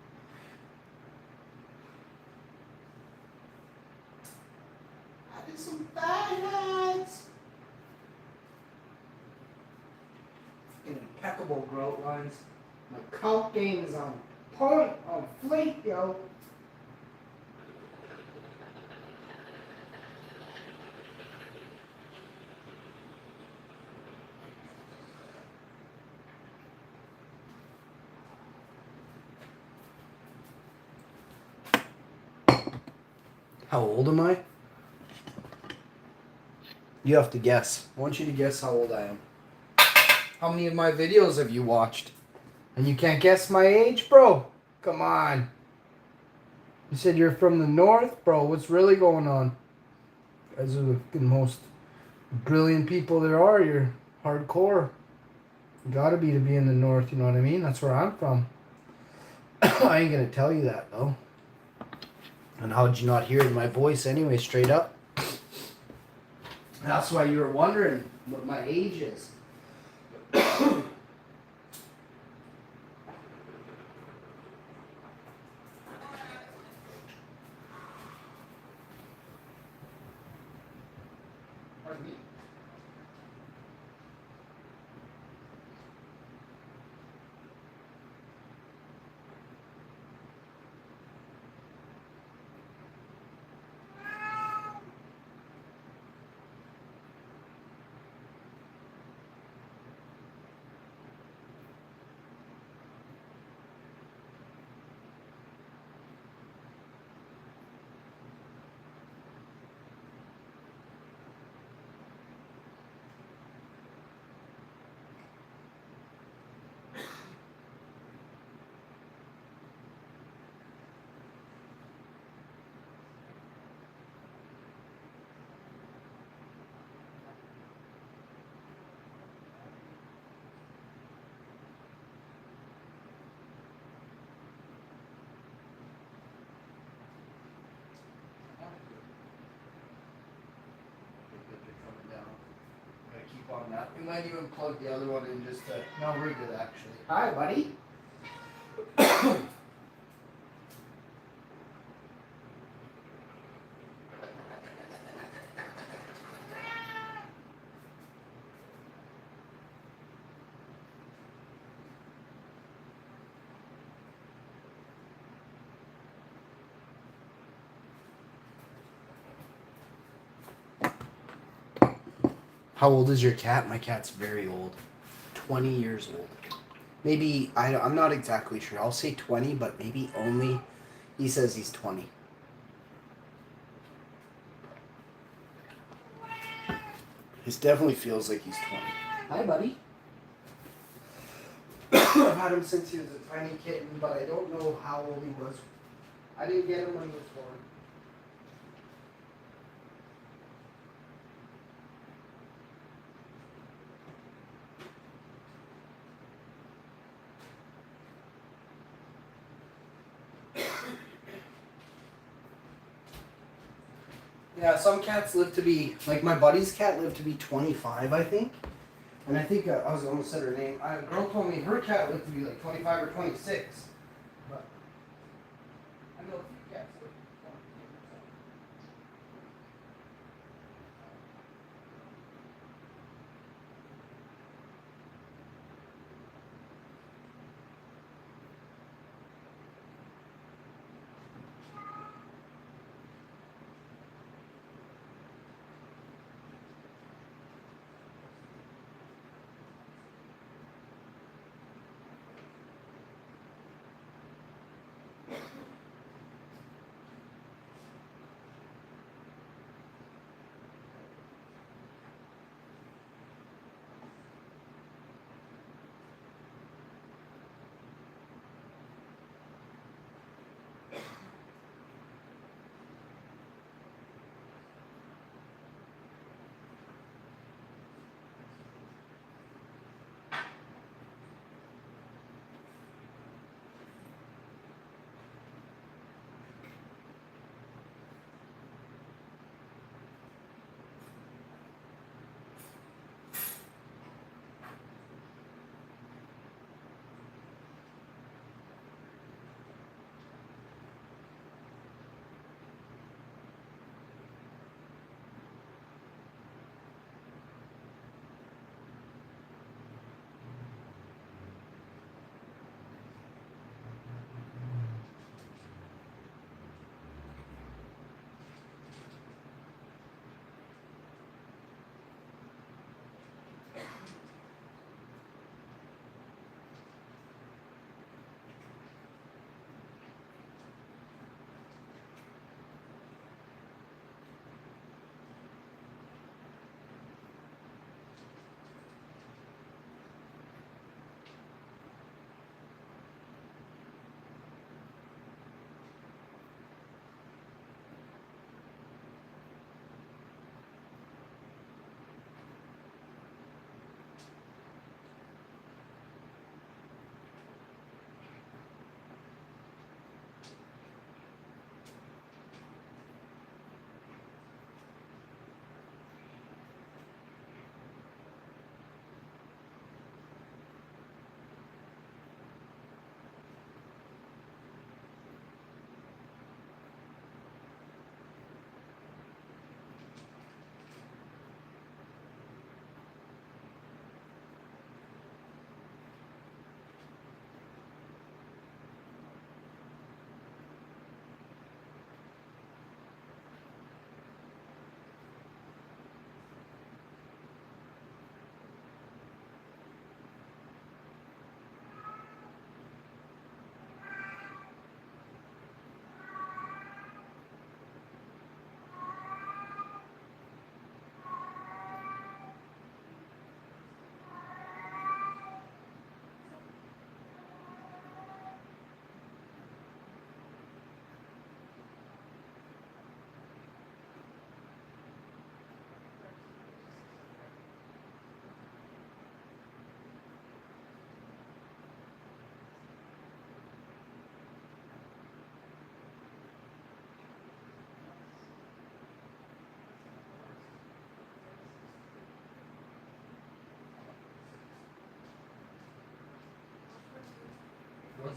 I did some highlights. Impeccable growth lines. My count game is on point, on fleek, yo. How old am I? You have to guess. I want you to guess how old I am. How many of my videos have you watched? And you can't guess my age, bro? Come on. You said you're from the north, bro. What's really going on? You guys are the most brilliant people there are. You're hardcore. You gotta be to be in the north, you know what I mean? That's where I'm from. I ain't gonna tell you that, though. And how'd you not hear it in my voice anyway, straight up? That's why you were wondering what my age is. Pardon me? On that. We might even plug the other one in just to. No, we're good actually. Hi, buddy. How old is your cat? My cat's very old. 20 years old. Maybe, I'm not exactly sure. I'll say 20, but maybe only, he says he's 20. It definitely feels like he's 20. Hi, buddy. I've had him since he was a tiny kitten, but I don't know how old he was. I didn't get him when he was born. Yeah, some cats live to be, like my buddy's cat lived to be 25, I think. And I think, I was almost said her name. A girl told me her cat lived to be like 25 or 26. But I know a few cats live to be 20.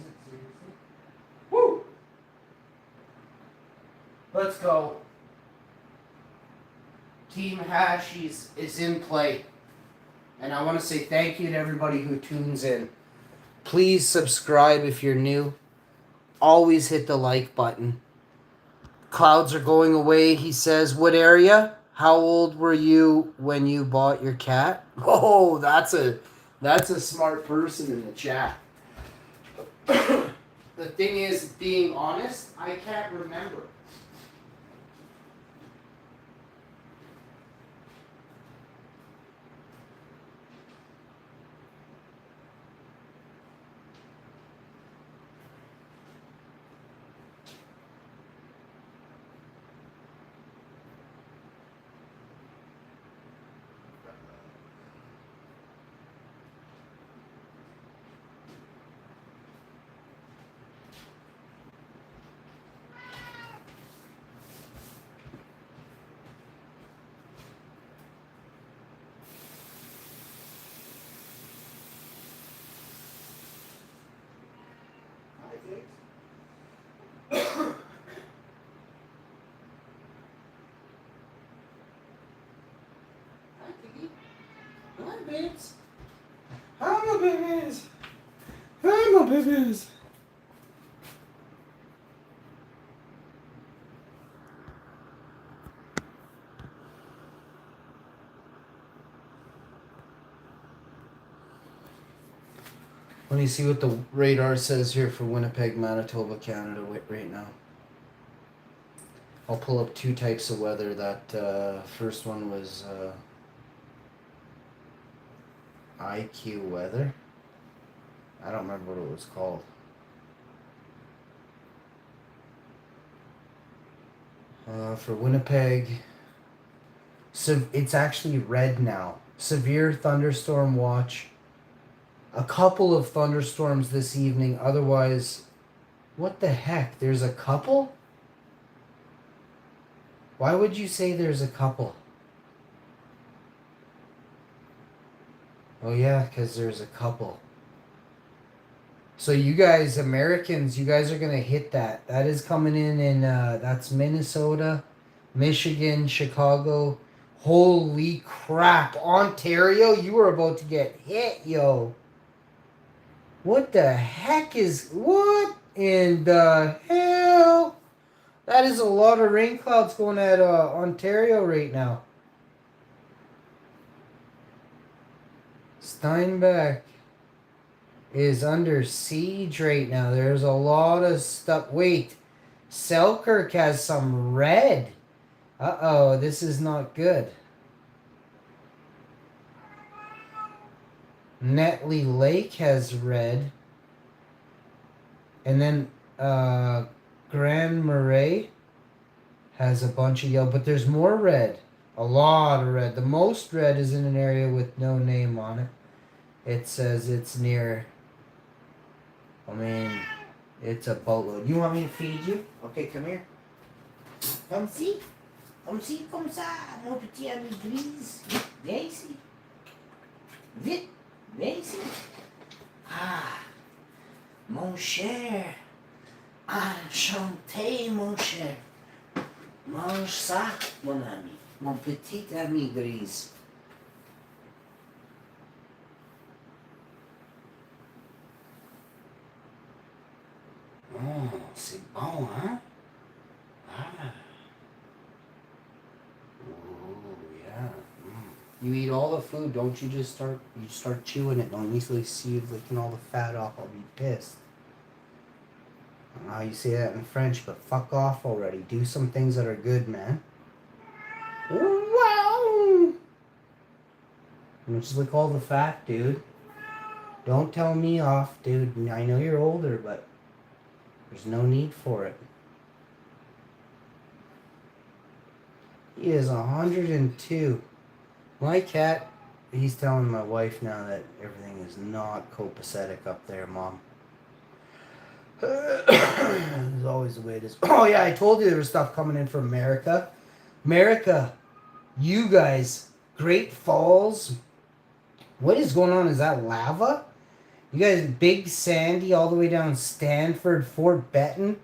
it, seriously? Woo! Let's go. Team Hashies is in play. And I want to say thank you to everybody who tunes in. Please subscribe if you're new. Always hit the like button. Clouds are going away, he says. What area? How old were you when you bought your cat? Oh, that's a smart person in the chat. The thing is, being honest, I can't remember. Hi, babes. Hi, my babies. Hi, my babies. Let me see what the radar says here for Winnipeg, Manitoba, Canada right now. I'll pull up two types of weather. That first one was IQ weather. I don't remember what it was called. For Winnipeg, so it's actually red now. Severe thunderstorm watch. A couple of thunderstorms this evening. Otherwise, what the heck? There's a couple? Why would you say there's a couple? Oh yeah, because there's a couple. So you guys, Americans, you guys are going to hit that. That is coming in that's Minnesota, Michigan, Chicago. Holy crap. Ontario, you are about to get hit, yo. What the heck is... What in the hell? That is a lot of rain clouds going at Ontario right now. Steinbach is under siege right now. There's a lot of stuff. Wait, Selkirk has some red. Uh-oh, this is not good. Netley Lake has red. And then Grand Marais has a bunch of yellow. But there's more red. A lot of red. The most red is in an area with no name on it. It says it's near... I mean, it's a boatload. You want me to feed you? Okay, come here. Come see. Come see, comme ça, mon petit ami grise. Viens ici. Vite. Viens ici. Ah, mon cher. Enchanté, mon cher. Mange ça, mon ami. Mon petit ami grise. Oh, c'est bon, hein? Ah. Oh, yeah. You eat all the food, don't you just start chewing it. Don't easily see you licking all the fat off. I'll be pissed. I don't know how you say that in French, but fuck off already. Do some things that are good, man. Wow! Don't just lick all the fat, dude. Don't tell me off, dude. I know you're older, but there's no need for it. He is 102. My cat, he's telling my wife now that everything is not copacetic up there, Mom. It's always the way it is. Oh yeah, I told you there was stuff coming in from America. America, you guys, Great Falls. What is going on? Is that lava? You guys, Big Sandy all the way down Stanford, Fort Benton,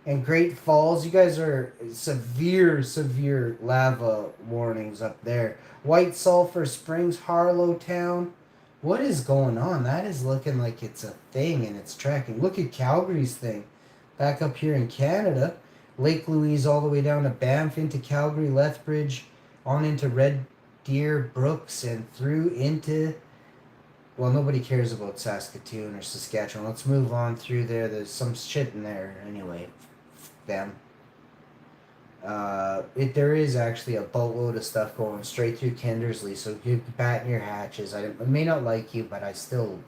and Great Falls. You guys are severe lava warnings up there. White Sulphur Springs, Harlow Town. What is going on? That is looking like it's a thing and it's tracking. Look at Calgary's thing. Back up here in Canada. Lake Louise all the way down to Banff into Calgary, Lethbridge, on into Red Deer, Brooks, and through into... Well, nobody cares about Saskatoon or Saskatchewan. Let's move on through there. There's some shit in there anyway. Them. There is actually a boatload of stuff going straight through Kindersley, so you batten your hatches. I may not like you, but I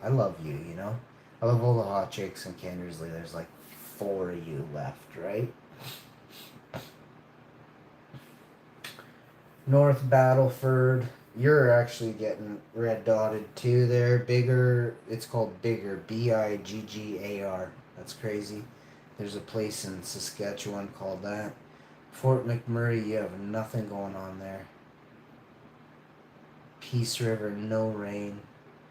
love you, you know? I love all the hot chicks in Kindersley. There's like 4 of you left, right? North Battleford. You're actually getting red dotted too there. Bigger. It's called Biggar. Biggar. That's crazy. There's a place in Saskatchewan called that. Fort McMurray, you have nothing going on there. Peace River, no rain.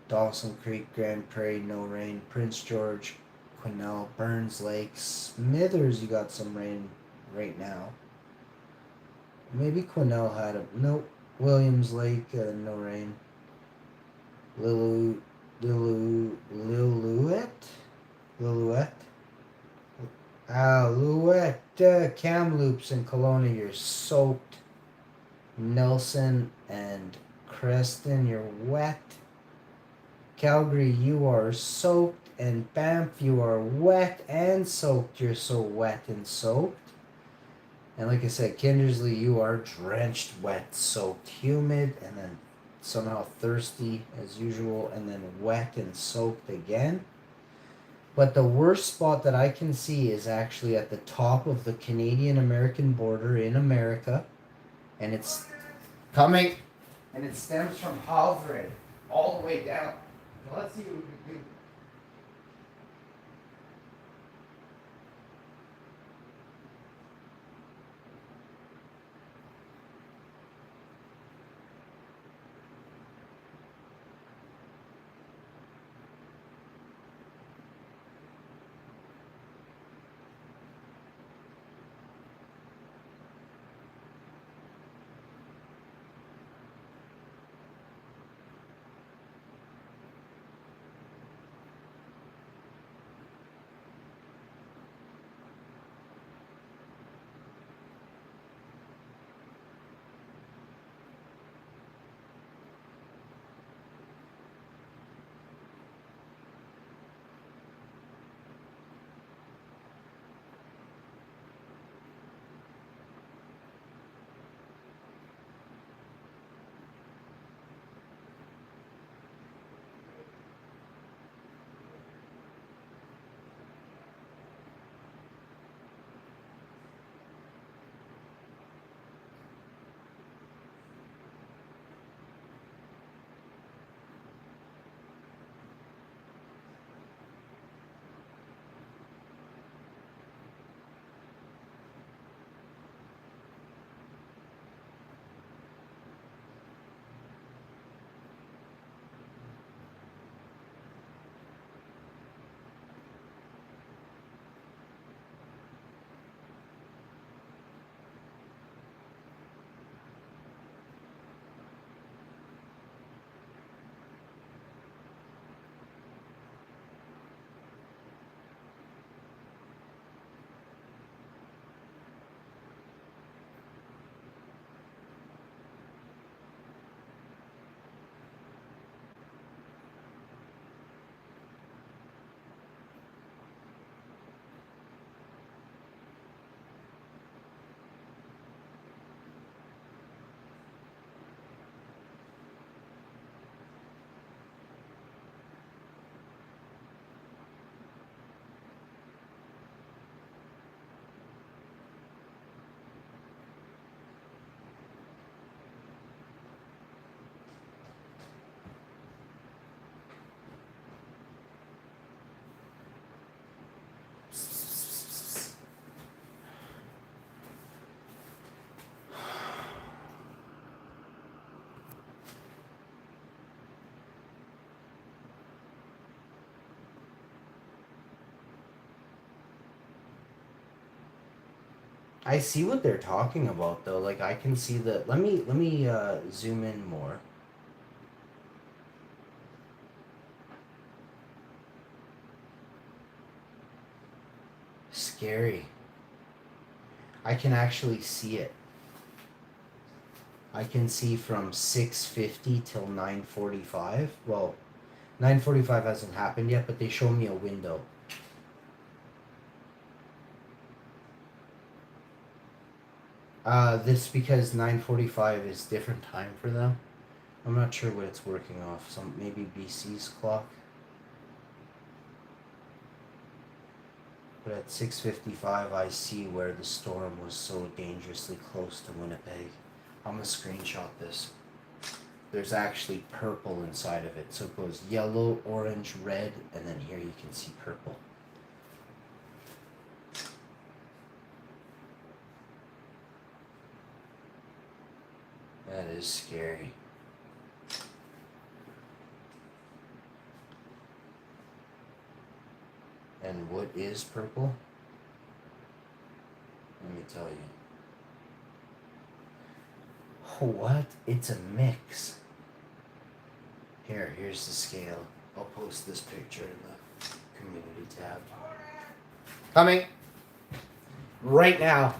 Dawson Creek, Grand Prairie, no rain. Prince George, Quesnel, Burns Lake, Smithers, you got some rain right now. Maybe Quesnel had a... Nope. Williams Lake, no rain. Lillooet? Louette, Kamloops and Kelowna, you're soaked. Nelson and Creston, you're wet. Calgary, you are soaked. And Banff, you are wet and soaked. You're so wet and soaked. And like I said, Kindersley, you are drenched, wet, soaked, humid, and then somehow thirsty as usual, and then wet and soaked again. But the worst spot that I can see is actually at the top of the Canadian-American border in America. And it's coming. And it stems from Halfred all the way down. Now let's see what we can do. I see what they're talking about though. Like I can see the. Let me zoom in more. Scary. I can actually see it. I can see from 6:50 till 9:45. Well, 9:45 hasn't happened yet, but they show me a window. This because 9:45 is different time for them. I'm not sure what it's working off. Some maybe BC's clock. But at 6:55, I see where the storm was so dangerously close to Winnipeg. I'm gonna screenshot this. There's actually purple inside of it, so it goes yellow, orange, red, and then here you can see purple. That is scary. And what is purple? Let me tell you. What? It's a mix. Here's the scale. I'll post this picture in the community tab. Coming. Right now.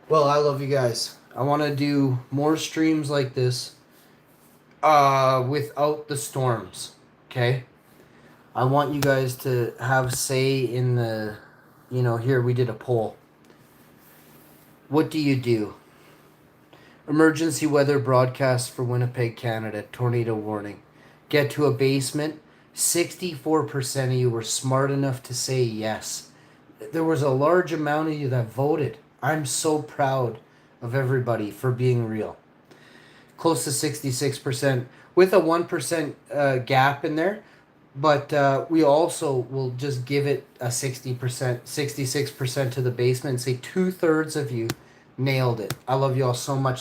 Well, I love you guys. I want to do more streams like this without the storms, okay? I want you guys to have say in the, here we did a poll. What do you do? Emergency weather broadcast for Winnipeg, Canada, tornado warning. Get to a basement. 64% of you were smart enough to say yes. There was a large amount of you that voted. I'm so proud of everybody for being real. Close to 66% with a 1% gap in there. But we also will just give it a 60%, 66% to the basement and say 2/3 of you nailed it. I love you all so much.